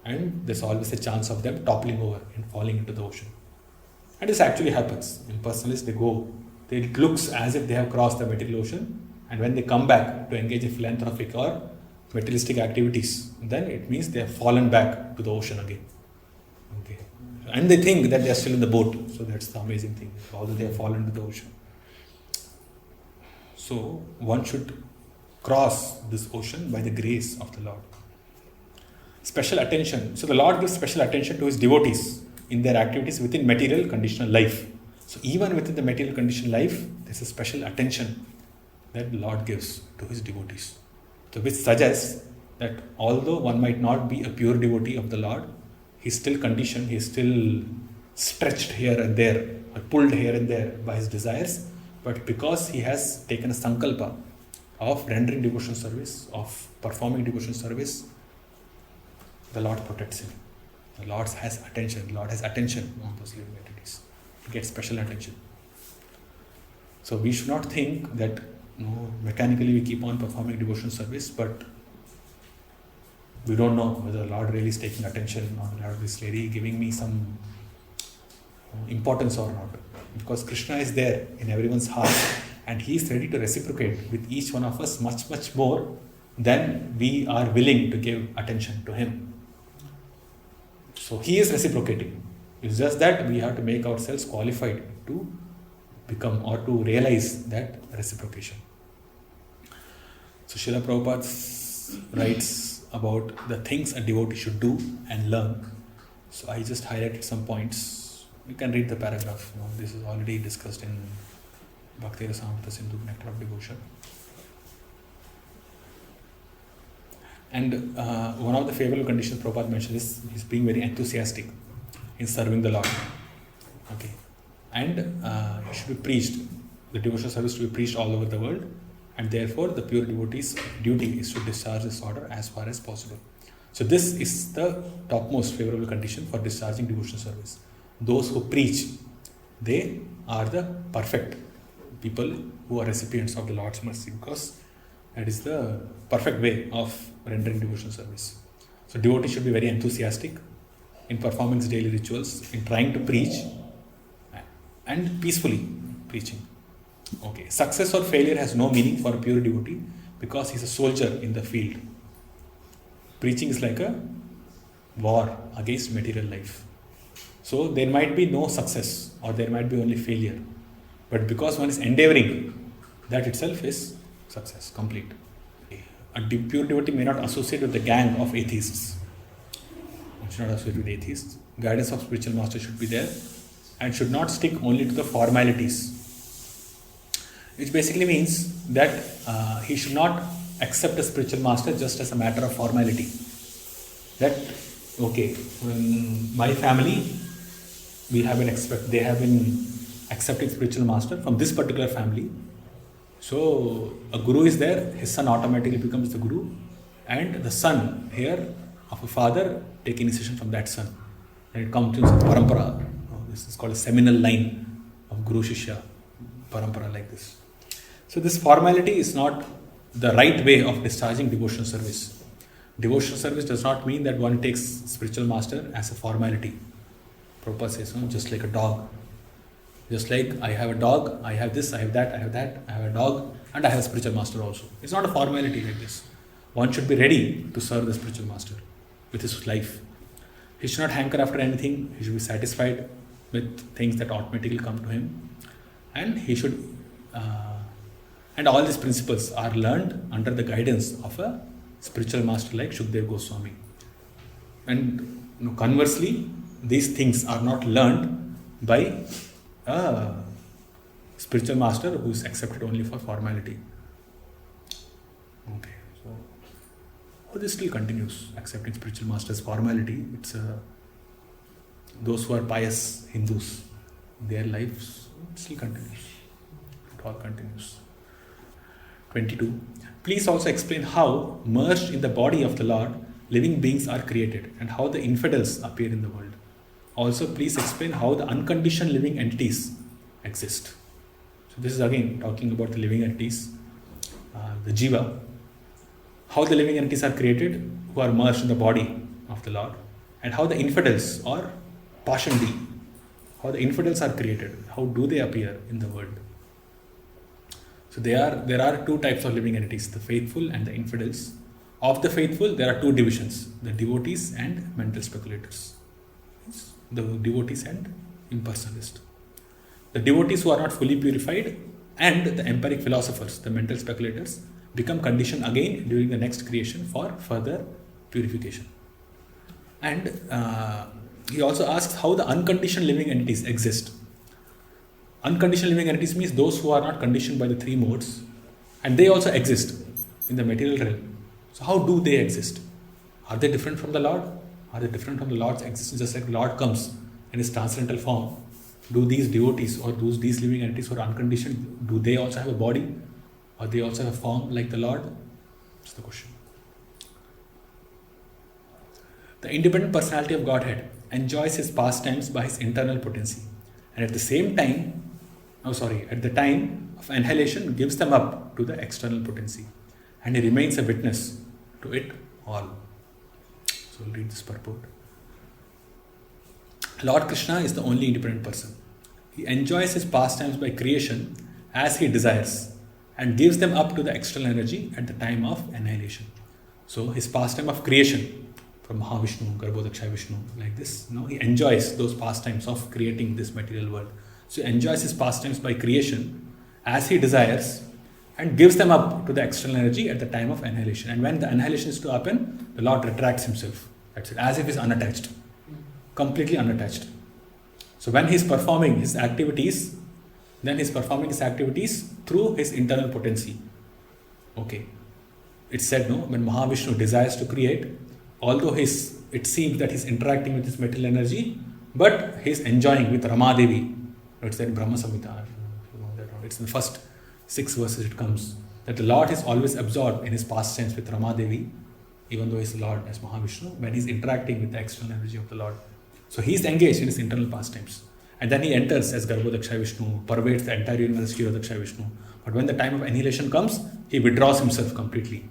And there's always a chance of them toppling over and falling into the ocean. And this actually happens. Impersonalists, it looks as if they have crossed the material ocean, and when they come back to engage in philanthropic or materialistic activities, then it means they have fallen back to the ocean again. Okay. And they think that they are still in the boat. So that's the amazing thing, although they have fallen into the ocean. So one should cross this ocean by the grace of the Lord. Special attention. So the Lord gives special attention to His devotees in their activities within material conditional life. So even within the material conditional life, there's a special attention that the Lord gives to His devotees. So which suggests that although one might not be a pure devotee of the Lord, he's still conditioned, he's still stretched here and there, or pulled here and there by his desires, but because he has taken a sankalpa of rendering devotional service, of performing devotional service, the Lord protects him. The Lord has attention. The Lord has attention on those living entities. He gets special attention. So we should not think that mechanically we keep on performing devotional service, but we don't know whether the Lord really is taking attention or the Lord is really giving me some importance or not. Because Krishna is there in everyone's heart and He is ready to reciprocate with each one of us much, much more than we are willing to give attention to Him. So He is reciprocating. It's just that we have to make ourselves qualified to become or to realize that reciprocation. So Srila Prabhupada writes about the things a devotee should do and learn. So I just highlighted some points. You can read the paragraph. This is already discussed in Bhakti Rasamrita Sindhu, Nectar of Devotion. And one of the favorable conditions Prabhupada mentioned is being very enthusiastic in serving the Lord. Okay. And it should be preached. The devotional service should be preached all over the world. And therefore, the pure devotee's duty is to discharge this order as far as possible. So this is the topmost favorable condition for discharging devotional service. Those who preach, they are the perfect people who are recipients of the Lord's mercy, because that is the perfect way of rendering devotional service. So devotee should be very enthusiastic in performing his daily rituals, in trying to preach and peacefully preaching. Okay, success or failure has no meaning for a pure devotee because he's a soldier in the field. Preaching is like a war against material life. So there might be no success or there might be only failure. But because one is endeavoring, that itself is success, complete. A pure devotee may not associate with the gang of atheists. One should not associate with atheists. Guidance of spiritual master should be there and should not stick only to the formalities. Which basically means that he should not accept a spiritual master just as a matter of formality. That, okay, in my family, they have been accepting spiritual master from this particular family. So a guru is there, his son automatically becomes the guru, and the son here of a father take initiation from that son. And it comes to parampara. This is called a seminal line of Guru Shishya parampara like this. So this formality is not the right way of discharging devotional service. Devotional service does not mean that one takes spiritual master as a formality. Prabhupada says, just like a dog. Just like I have a dog, I have this, I have that, I have that, I have a dog, and I have a spiritual master also. It's not a formality like this. One should be ready to serve the spiritual master with his life. He should not hanker after anything. He should be satisfied with things that automatically come to him. And he should, and all these principles are learned under the guidance of a spiritual master like Shukdev Goswami. And conversely, these things are not learned by a spiritual master who is accepted only for formality. Okay, so this still continues. Accepting spiritual masters formality. It's those who are pious Hindus, their lives still continues. It all continues. 22. Please also explain how, merged in the body of the Lord, living beings are created and how the infidels appear in the world. Also, please explain how the unconditioned living entities exist. So this is again talking about the living entities, the jiva, how the living entities are created who are merged in the body of the Lord, and how the infidels or pashandi, how the infidels are created, how do they appear in the world. So there are two types of living entities, the faithful and the infidels. Of the faithful, there are two divisions, the devotees and mental speculators. The devotees and impersonalists. The devotees who are not fully purified and the empiric philosophers, the mental speculators, become conditioned again during the next creation for further purification. And he also asks how the unconditioned living entities exist. Unconditioned living entities means those who are not conditioned by the three modes, and they also exist in the material realm. So how do they exist? Are they different from the Lord? Are they different from the Lord's existence? Just like the Lord comes in his transcendental form, do these devotees or these living entities who are unconditioned, do they also have a body? Or they also have a form like the Lord? That's the question. The independent personality of Godhead enjoys his pastimes by his internal potency, and at the same time, at the time of annihilation, gives them up to the external potency, and he remains a witness to it all. So we'll read this purport. Lord Krishna is the only independent person. He enjoys his pastimes by creation as he desires and gives them up to the external energy at the time of annihilation. So his pastime of creation from Mahavishnu, Garbhodaksha Vishnu, like this, he enjoys those pastimes of creating this material world. So he enjoys his pastimes by creation as he desires and gives them up to the external energy at the time of annihilation. And when the annihilation is to happen, the Lord retracts himself. That's it, as if he's unattached, completely unattached. So when he's performing his activities, then he's performing his activities through his internal potency. Okay. It's said, when Mahavishnu desires to create, although it seems that he's interacting with his material energy, but he's enjoying with Rama Devi. It's said in Brahma Samhita. It's in the first 6 verses it comes that the Lord is always absorbed in his pastimes with Rama Devi, even though he's the Lord as Mahavishnu, when he's interacting with the external energy of the Lord. So he's engaged in his internal pastimes. And then he enters as Garbhodaksha Vishnu, pervades the entire universe as Kshirodaksha Vishnu. But when the time of annihilation comes, he withdraws himself completely.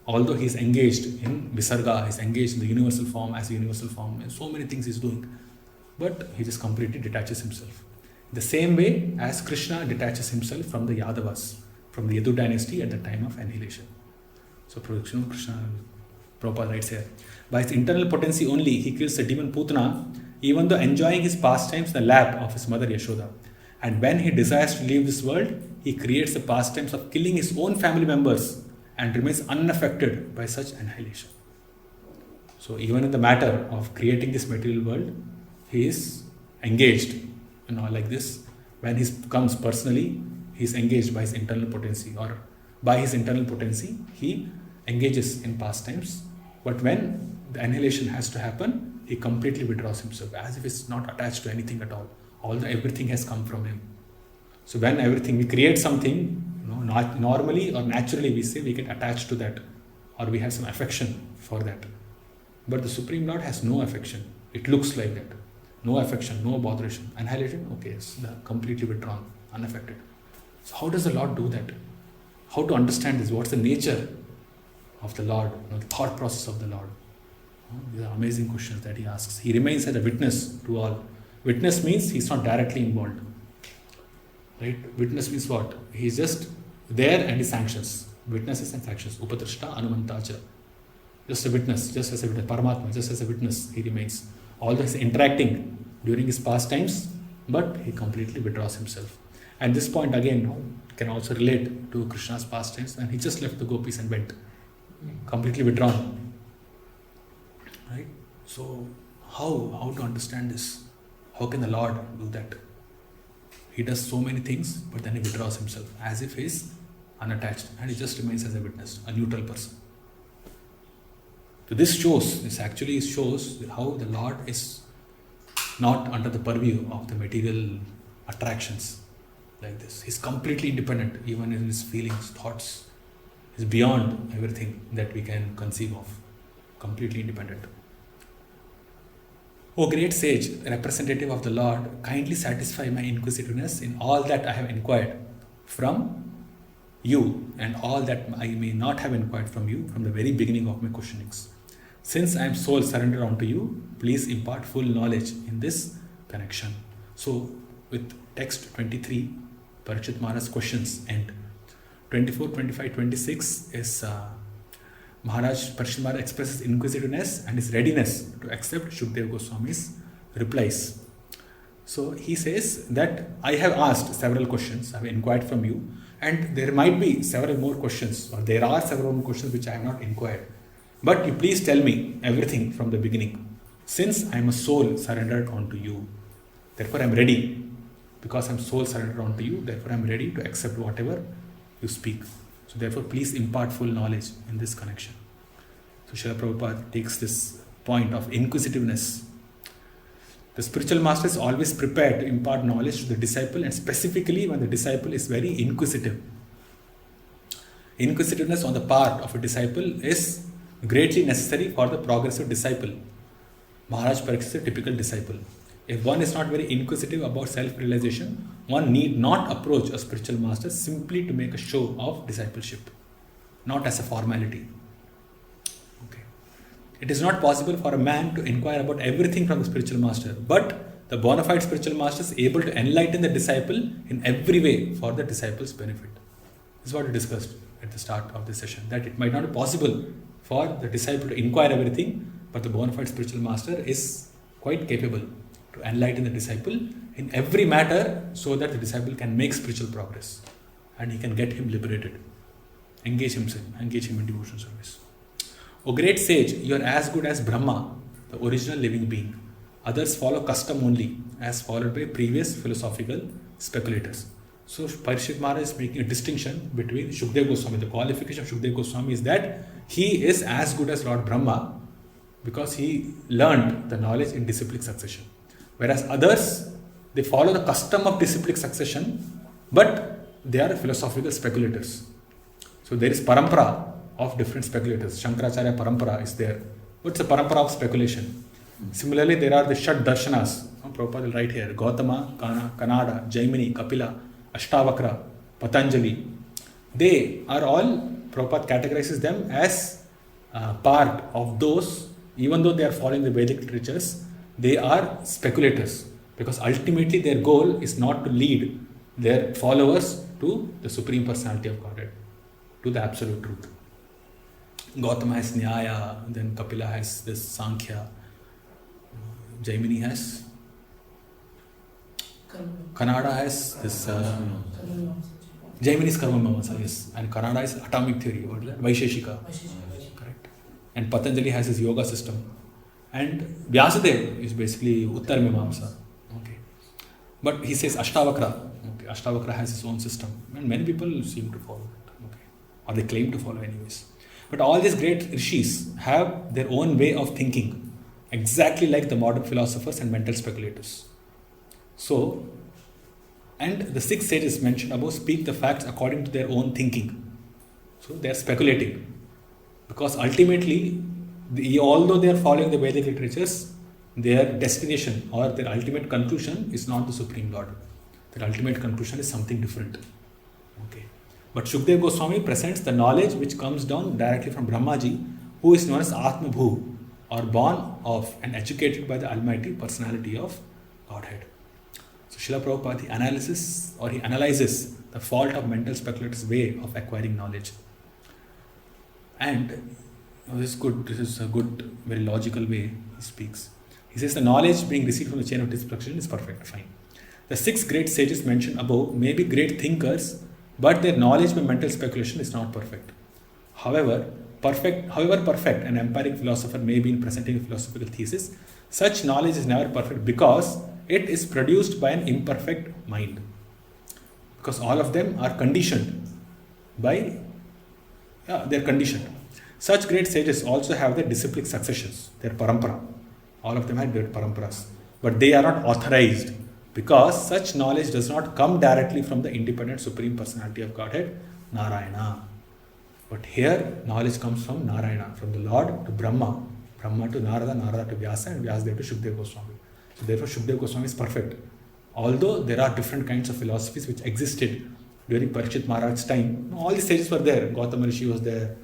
Although he's engaged in Visarga, he's engaged in the universal form as a universal form, and so many things he's doing. But he just completely detaches himself. The same way as Krishna detaches himself from the Yadavas, from the Yadu dynasty at the time of annihilation. So Krishna, Prabhupada writes here, by his internal potency only, he kills the demon Putana, even though enjoying his pastimes in the lap of his mother Yashoda. And when he desires to leave this world, he creates the pastimes of killing his own family members and remains unaffected by such annihilation. So even in the matter of creating this material world, he is engaged, like this. When he comes personally, he is engaged by his internal potency, or by his internal potency, he engages in pastimes. But when the annihilation has to happen, he completely withdraws himself, as if it's not attached to anything at all. Everything has come from him. So when we create something, not normally or naturally we say we get attached to that, or we have some affection for that. But the Supreme Lord has no affection. It looks like that. No affection, no botheration. Annihilation, okay, it's completely withdrawn, unaffected. So how does the Lord do that? How to understand this? What's the nature of the Lord? The thought process of the Lord? These are amazing questions that he asks. He remains as a witness to all. Witness means he's not directly involved. Right? Witness means what? He's just there and he sanctions. Witnesses and sanctions. Upadrashta Anumantacha. Just a witness, just as a witness. Paramatma, just as a witness, he remains. Although he's interacting during his pastimes, but he completely withdraws himself. And this point again can also relate to Krishna's pastimes, and he just left the gopis and went. Completely withdrawn. Right? So how to understand this? How can the Lord do that? He does so many things, but then he withdraws himself as if he is unattached, and he just remains as a witness, a neutral person. So this actually shows how the Lord is not under the purview of the material attractions like this. He's completely independent, even in his feelings, thoughts. He's beyond everything that we can conceive of. Completely independent. O great sage, representative of the Lord, kindly satisfy my inquisitiveness in all that I have inquired from you and all that I may not have inquired from you from the very beginning of my questionings. Since I am soul surrendered unto you, please impart full knowledge in this connection. So, with text 23, Parikshit Maharaj's questions end. 24, 25, 26 is Parikshit Maharaj expresses inquisitiveness and his readiness to accept Shukdev Goswami's replies. So, he says that I have asked several questions, I have inquired from you, and there might be several more questions, or there are several more questions which I have not inquired. But you please tell me everything from the beginning. Since I am a soul surrendered unto you, therefore I am ready. Because I am soul surrendered unto you, therefore I am ready to accept whatever you speak. So therefore please impart full knowledge in this connection. So Srila Prabhupada takes this point of inquisitiveness. The spiritual master is always prepared to impart knowledge to the disciple, and specifically when the disciple is very inquisitive. Inquisitiveness on the part of a disciple is greatly necessary for the progressive disciple. Maharaj Parikshit is a typical disciple. If one is not very inquisitive about self-realization, one need not approach a spiritual master simply to make a show of discipleship, not as a formality. Okay. It is not possible for a man to inquire about everything from the spiritual master, but the bona fide spiritual master is able to enlighten the disciple in every way for the disciple's benefit. This is what we discussed at the start of the session, that it might not be possible for the disciple to inquire everything, but the bona fide spiritual master is quite capable to enlighten the disciple in every matter so that the disciple can make spiritual progress and he can get him liberated. Engage him in devotional service. O great sage, you are as good as Brahma, the original living being. Others follow custom only, as followed by previous philosophical speculators. So Parikshit Maharaj is making a distinction between Shukdev Goswami. The qualification of Shukdev Goswami is that he is as good as Lord Brahma because he learned the knowledge in disciplic succession. Whereas others, they follow the custom of disciplic succession, but they are philosophical speculators. So there is parampara of different speculators. Shankaracharya parampara is there. What's the parampara of speculation? Similarly, there are the Shat Darshanas. Prabhupada will write here. Gautama, Kanada, Jaimini, Kapila, Ashtavakra, Patanjali. They are all, Prabhupada categorizes them as part of those, even though they are following the Vedic literatures, they are speculators. Because ultimately their goal is not to lead their followers to the Supreme Personality of Godhead, to the Absolute Truth. Gautama has Nyaya, then Kapila has this Sankhya, Jaimini has, Kannada has this, Jaimini is Karma Mimamsa, yes, and Kannada is atomic theory, what is that? Vaisheshika, correct. And Patanjali has his yoga system. And Vyasadeva is basically Uttar Mimamsa. Okay. But he says Ashtavakra. Okay. Ashtavakra has his own system. And many people seem to follow it. Okay. Or they claim to follow anyways. But all these great rishis have their own way of thinking. Exactly like the modern philosophers and mental speculators. So, and the six sages mentioned above speak the facts according to their own thinking. So they are speculating. Because ultimately, although they are following the Vedic literatures, their destination or their ultimate conclusion is not the Supreme Lord. Their ultimate conclusion is something different. Okay. But Shukdev Goswami presents the knowledge which comes down directly from Brahmaji, who is known as Atma Bhu, or born of and educated by the Almighty Personality of Godhead. So Srila Prabhupada, he analyzes the fault of mental speculators' way of acquiring knowledge. And this is a good, very logical way he speaks. He says the knowledge being received from the chain of destruction is perfect, fine. The 6 great sages mentioned above may be great thinkers, but their knowledge by mental speculation is not perfect. However perfect an empiric philosopher may be in presenting a philosophical thesis, such knowledge is never perfect because it is produced by an imperfect mind. Because all of them are conditioned by, they're conditioned. Such great sages also have their disciplic successions, their parampara. All of them have their paramparas. But they are not authorized because such knowledge does not come directly from the independent Supreme Personality of Godhead, Narayana. But here, knowledge comes from Narayana, from the Lord to Brahma, Brahma to Narada, Narada to Vyasa, and Vyasadeva to Shukadeva Goswami. So therefore, Shukadeva Goswami is perfect. Although there are different kinds of philosophies which existed during Parikshit Maharaj's time, all the sages were there. Gautama Rishi was there,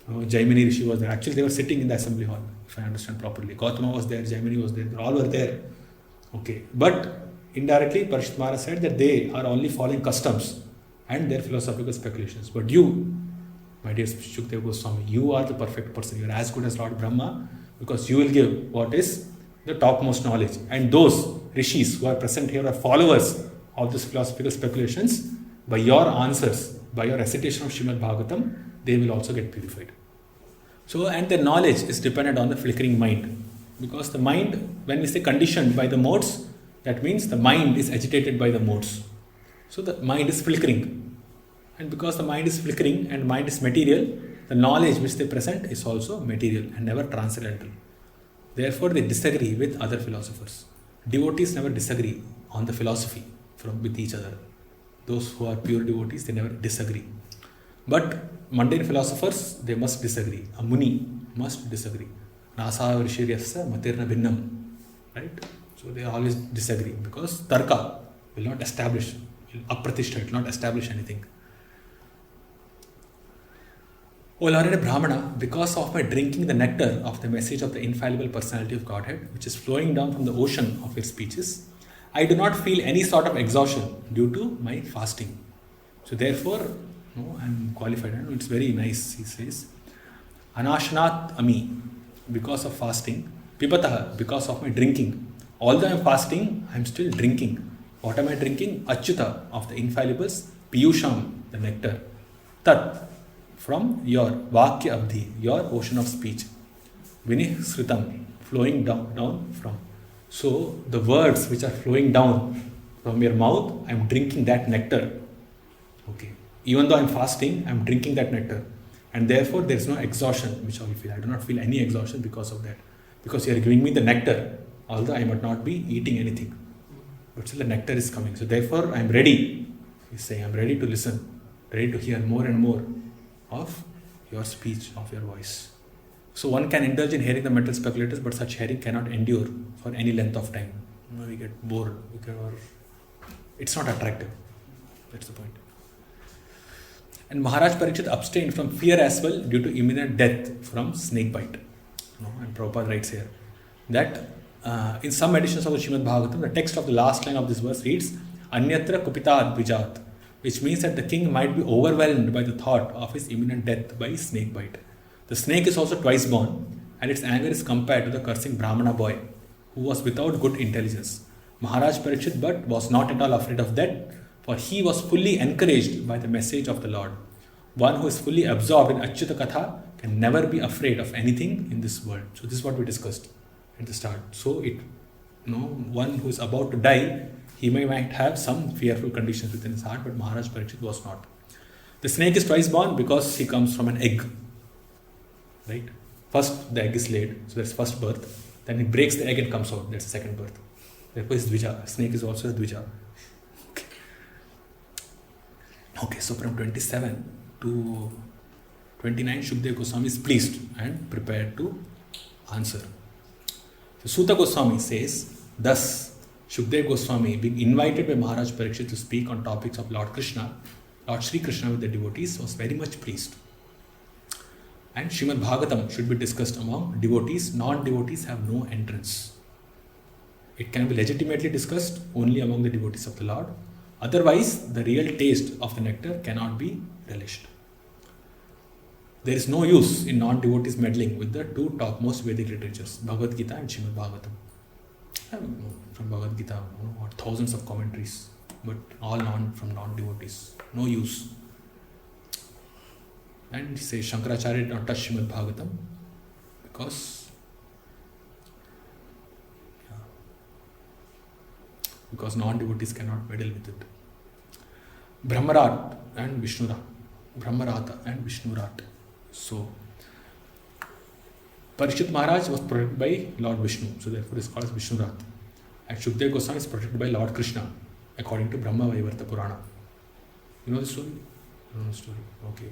Jaimini Rishi was there. Actually, they were sitting in the assembly hall, if I understand properly. Gautama was there, Jaimini was there, they all were there. Okay, but indirectly, Parikshit Maharaj said that they are only following customs and their philosophical speculations. But you, my dear Shukadeva Goswami, you are the perfect person. You are as good as Lord Brahma because you will give what is the topmost knowledge. And those rishis who are present here are followers of these philosophical speculations. By your answers, by your recitation of Srimad Bhagavatam, they will also get purified. So, and their knowledge is dependent on the flickering mind. Because the mind, when we say conditioned by the modes, that means the mind is agitated by the modes. So the mind is flickering. And because the mind is flickering and mind is material, the knowledge which they present is also material and never transcendental. Therefore, they disagree with other philosophers. Devotees never disagree on the philosophy with each other. Those who are pure devotees, they never disagree. But mundane philosophers, they must disagree. A muni must disagree. Nasa Rishiryasa Matirna Bhinnam. Right? So they always disagree because Tarka will not establish, Apratishta, it will not establish anything. O learned Brahmana, because of my drinking the nectar of the message of the infallible personality of Godhead, which is flowing down from the ocean of your speeches, I do not feel any sort of exhaustion due to my fasting. So therefore, I am qualified. It's very nice, he says. Anashanat Ami, because of fasting. Pipataha, because of my drinking. Although I am fasting, I am still drinking. What am I drinking? Achyuta, of the infallibles. Piyusham, the nectar. Tat, from your Vakya Abdhi, your ocean of speech. Vinih Sritam, flowing down from. So the words which are flowing down from your mouth, I am drinking that nectar. Okay. Even though I am fasting, I am drinking that nectar. And therefore there is no exhaustion which I will feel. I do not feel any exhaustion because of that. Because you are giving me the nectar, although I might not be eating anything. But still the nectar is coming. So therefore I am ready. He's saying, I am ready to listen, ready to hear more and more of your speech, of your voice. So one can indulge in hearing the mental speculators, but such hearing cannot endure for any length of time. We get bored. It's not attractive. That's the point. And Maharaj Parikshit abstained from fear as well due to imminent death from snake bite. And Prabhupada writes here that in some editions of the Srimad Bhagavatam, the text of the last line of this verse reads, Anyatra Kupita Advijat, which means that the king might be overwhelmed by the thought of his imminent death by snake bite. The snake is also twice born, and its anger is compared to the cursing Brahmana boy, who was without good intelligence. Maharaj Parikshit but was not at all afraid of that, for he was fully encouraged by the message of the Lord. One who is fully absorbed in Achyuta Katha can never be afraid of anything in this world. So this is what we discussed at the start. So one who is about to die, he might have some fearful conditions within his heart, but Maharaj Parikshit was not. The snake is twice born because he comes from an egg. Right? First the egg is laid, so that's first birth. Then he breaks the egg and comes out, that's the second birth. Therefore his Dvija. Snake is also a Dvija. Okay, so from 27 to 29, Shukadeva Goswami is pleased and prepared to answer. So Suta Goswami says, thus Shukadeva Goswami, being invited by Maharaj Parikshit to speak on topics of Lord Krishna, Lord Sri Krishna with the devotees, was very much pleased. And Srimad Bhagavatam should be discussed among devotees. Non-devotees have no entrance. It can be legitimately discussed only among the devotees of the Lord. Otherwise, the real taste of the nectar cannot be relished. There is no use in non-devotees meddling with the two topmost Vedic literatures, Bhagavad Gita and Srimad Bhagavatam. From Bhagavad Gita, or thousands of commentaries, but all from non-devotees. No use. And he says Shankaracharya did not touch Srimad Bhagavatam because non-devotees cannot meddle with it. Brahmarat and Vishnurat. Brahmarata and Vishnurat. So, Parikshit Maharaj was protected by Lord Vishnu, so therefore is called as Vishnurat. And Shukdev Goswami is protected by Lord Krishna, according to Bhakti-vaibhava Purana. You know the story? You know the story? Okay.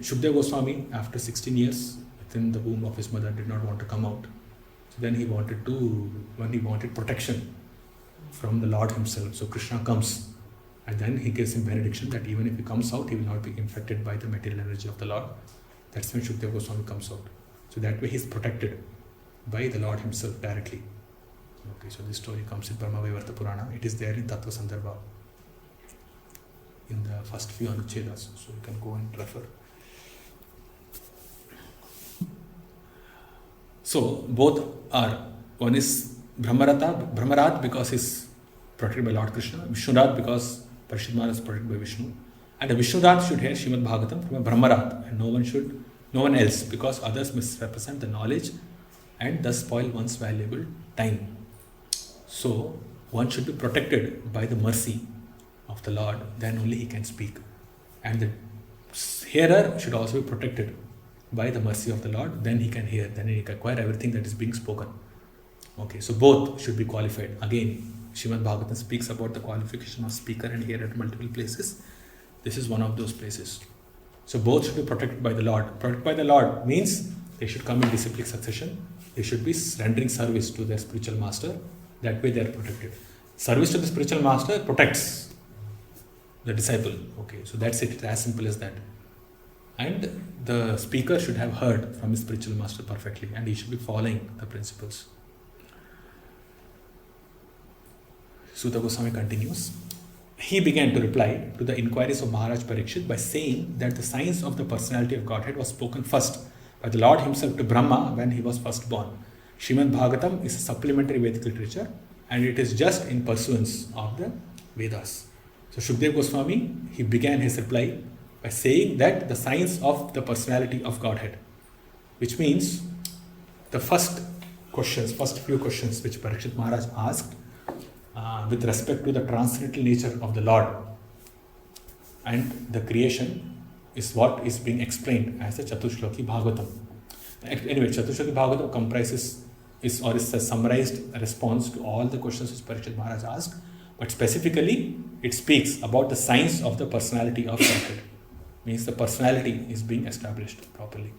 Shukdev Goswami, after 16 years within the womb of his mother, did not want to come out. So then he wanted protection from the Lord himself. So Krishna comes and then he gives him benediction that even if he comes out, he will not be infected by the material energy of the Lord. That's when Shukdev Goswami comes out. So that way he is protected by the Lord himself directly. Okay, so this story comes in Bhakti-vaibhava Purana. It is there in Tattva Sandarbha, in the first few Anuchedas. So you can go and refer. So both are, one is Brahmarat because he is protected by Lord Krishna, Vishnurat because Parikshit Maharaj is protected by Vishnu, and a Vishnurat should hear Srimad Bhagavatam from a Brahmarat, and no one else, because others misrepresent the knowledge and thus spoil one's valuable time. So one should be protected by the mercy of the Lord, then only he can speak. And the hearer should also be protected by the mercy of the Lord, then he can hear, then he can acquire everything that is being spoken. Okay, so both should be qualified. Again, Srimad Bhagavatam speaks about the qualification of speaker and hearer at multiple places. This is one of those places. So both should be protected by the Lord. Protected by the Lord means they should come in disciplic succession. They should be rendering service to their spiritual master. That way they are protected. Service to the spiritual master protects the disciple. Okay, so that's it. It's as simple as that. And the speaker should have heard from his spiritual master perfectly, and he should be following the principles. Suta Goswami continues. He began to reply to the inquiries of Maharaj Parikshit by saying that the science of the personality of Godhead was spoken first by the Lord himself to Brahma when he was first born. Srimad Bhagavatam is a supplementary Vedic literature, and it is just in pursuance of the Vedas. So Shukdev Goswami, he began his reply by saying that the science of the personality of Godhead, which means the first few questions which Parikshit Maharaj asked with respect to the transcendental nature of the Lord and the creation is what is being explained as the Chatushloki Bhagavatam. Anyway, Chatushloki Bhagavatam comprises is a summarized response to all the questions which Parikshit Maharaj asked, but specifically it speaks about the science of the personality of Godhead. Means the personality is being established properly.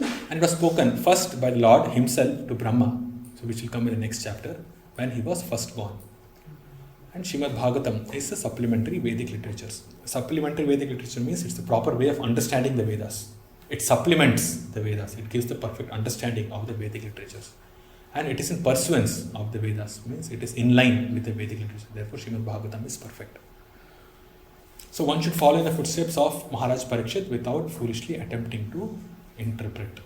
And it was spoken first by the Lord himself to Brahma, so which will come in the next chapter, when he was first born. And Srimad Bhagavatam is a supplementary Vedic literature. Supplementary Vedic literature means it's the proper way of understanding the Vedas. It supplements the Vedas. It gives the perfect understanding of the Vedic literatures. And it is in pursuance of the Vedas. Means it is in line with the Vedic literature. Therefore, Srimad Bhagavatam is perfect. So one should follow in the footsteps of Maharaj Parikshit without foolishly attempting to interpret.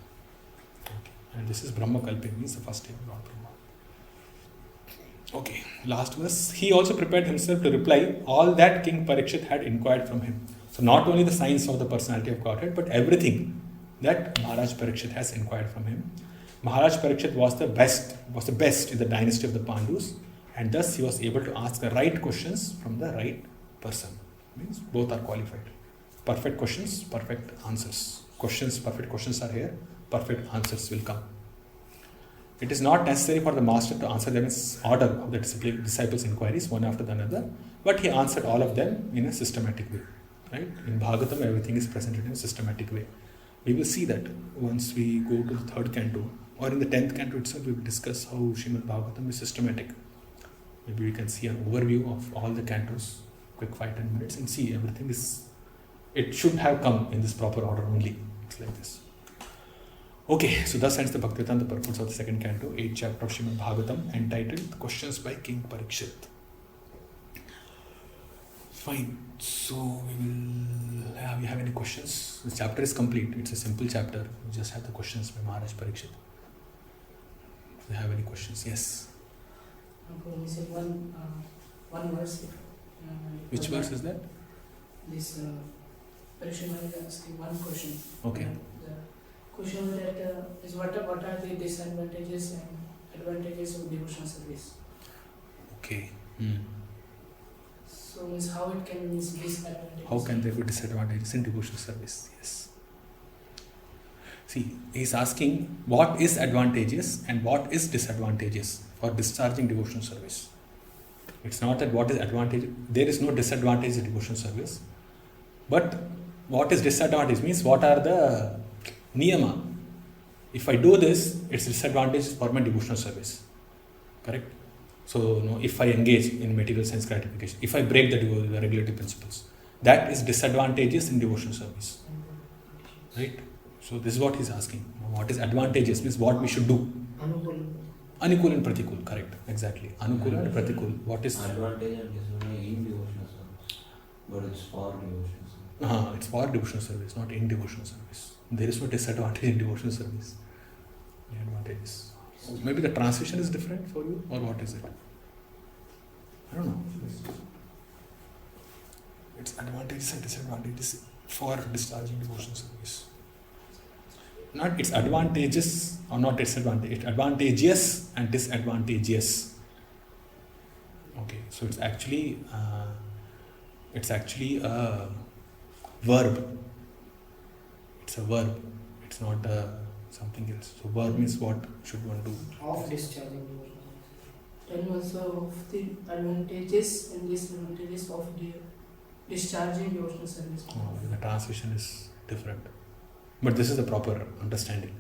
Okay. And this is Brahma Kalpi, means the first name of Lord Brahma. Okay, last verse. He also prepared himself to reply all that King Parikshit had inquired from him. So not only the science of the personality of Godhead, but everything that Maharaj Parikshit has inquired from him. Maharaj Parikshit was the best in the dynasty of the Pandus, and thus he was able to ask the right questions from the right person. Means both are qualified. Perfect questions, perfect answers. Perfect questions are here, perfect answers will come. It is not necessary for the master to answer them in order of the disciples' inquiries, one after the another, but he answered all of them in a systematic way. Right? In Bhagavatam, everything is presented in a systematic way. We will see that once we go to the 3rd canto, or in the 10th canto itself, we will discuss how Srimad Bhagavatam is systematic. Maybe we can see an overview of all the cantos, quick 5-10 minutes, and see everything is, it should have come in this proper order only. It's like this. Okay, so thus ends the Bhakti-vedanta purports of the second canto, 8th chapter of Srimad Bhagavatam, entitled Questions by King Parikshit. Fine. So we have any questions? The chapter is complete. It's a simple chapter. We just have the questions by Maharaj Parikshit. Do you have any questions? Yes. We said one verse. Which verse is that? This Parikshit is asking one question. Okay. The question that is what are the disadvantages and advantages of devotional service? Okay. So means how it can be disadvantages? How can there be disadvantages in devotional service? Yes. See, he's asking what is advantageous and what is disadvantageous for discharging devotional service. It's not that what is advantage. There is no disadvantage in devotional service. But what is disadvantage means what are the niyama. If I do this, it's disadvantage for my devotional service. Correct? So, if I engage in material sense gratification, if I break the regulative principles, that is disadvantageous in devotional service. Right? So, this is what he's asking. What is advantageous means what we should do. Anukul and Pratikul, correct. Exactly. Anukul and Pratikul. What is advantage and disadvantage in devotional service, but it's for devotional service. It's for devotional service, not in devotional service. There is no disadvantage in devotional service. The advantage is. Maybe the translation is different for you, or what is it? I don't know. It's advantages and disadvantages for discharging devotional service. Not it's advantages or not disadvantage. It's advantageous and disadvantageous. Okay, so it's actually a verb. It's a verb. It's not something else. So verb means what should one do? Of discharging devotional service. Tell me also of the advantages and disadvantages of the discharging devotional service. The translation is different. But this is the proper understanding.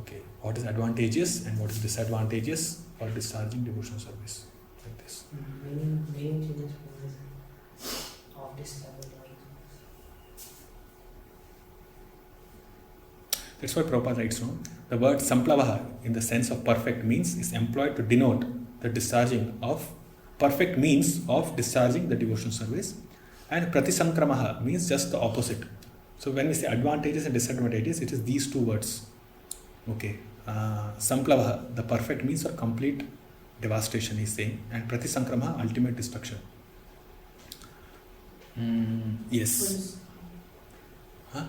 Okay. What is advantageous and what is disadvantageous for discharging devotional service? Like this. Main changes of discharging. That's why Prabhupada writes, the word samplavaha in the sense of perfect means is employed to denote the discharging of perfect means of discharging the devotional service, and pratisankramaha means just the opposite. So when we say advantages and disadvantages, it is these two words. Okay. Samplavaha, the perfect means of complete devastation, he is saying, and pratisankramaha, ultimate destruction. Yes.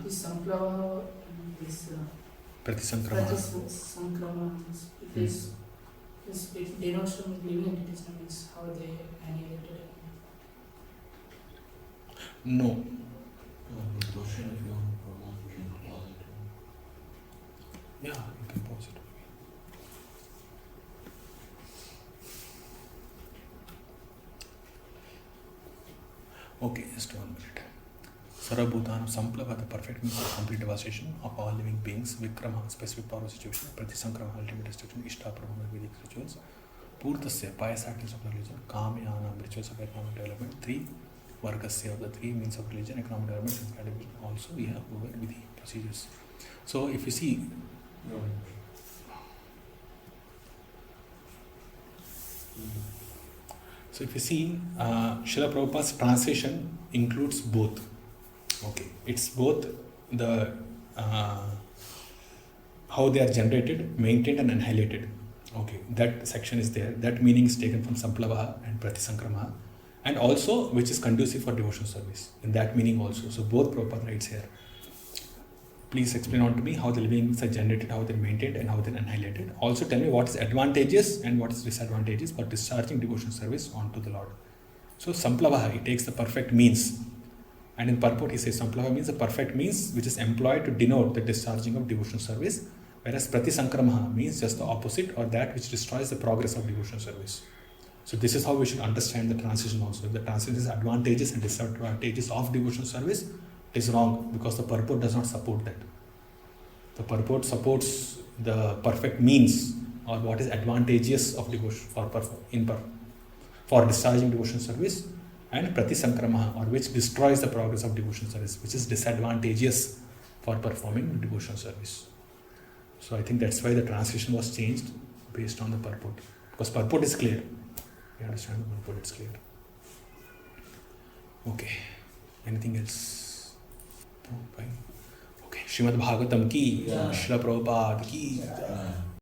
This samplavaha, this Pratisankramaha. It denotes from living entities, means how they annihilated. No. The question, if you want to promote, you can pause it. Yeah, you can pause it. Okay, just 1 minute. Sarvabhutanam samplava, the perfect means of complete devastation of all living beings. Vikrama, specific power of situation. Pratisankrama, ultimate destruction. Ishta, Prabhama, Vedic rituals. Purtasya, pious actions of religion. Kamyanam, rituals of economic development. 3. Vargasya, of the 3 means of religion, economic development, sense gratification. Also, we have over Vidhi procedures. So, if you see, Srila Prabhupada's translation includes both. Okay, it's both the how they are generated, maintained, and annihilated. Okay, that section is there. That meaning is taken from Samplavaha and Pratisankramaha, and also which is conducive for devotional service. In that meaning also. So both Prabhupada writes here. Please explain on to me how the living beings are generated, how they're maintained, and how they're annihilated. Also tell me what is advantageous and what is disadvantageous for discharging devotional service onto the Lord. So Samplavaha, he takes the perfect means. And in purport he says Samplavaha means the perfect means which is employed to denote the discharging of devotional service, whereas Pratisankramaha means just the opposite, or that which destroys the progress of devotional service. So this is how we should understand the translation also. If the translation is advantages and disadvantages of devotional service, it is wrong because the purport does not support that. The purport supports the perfect means or what is advantageous of devotion for discharging devotional service, and Pratisankramaha, or which destroys the progress of devotional service, which is disadvantageous for performing devotional service. So I think that's why the translation was changed based on the purport. Because purport is clear. You understand the purport, it's clear. Okay. Anything else? No, fine. Okay. Srimad Bhagavatam ki, Yeah. Srila Prabhupada ki. Yeah.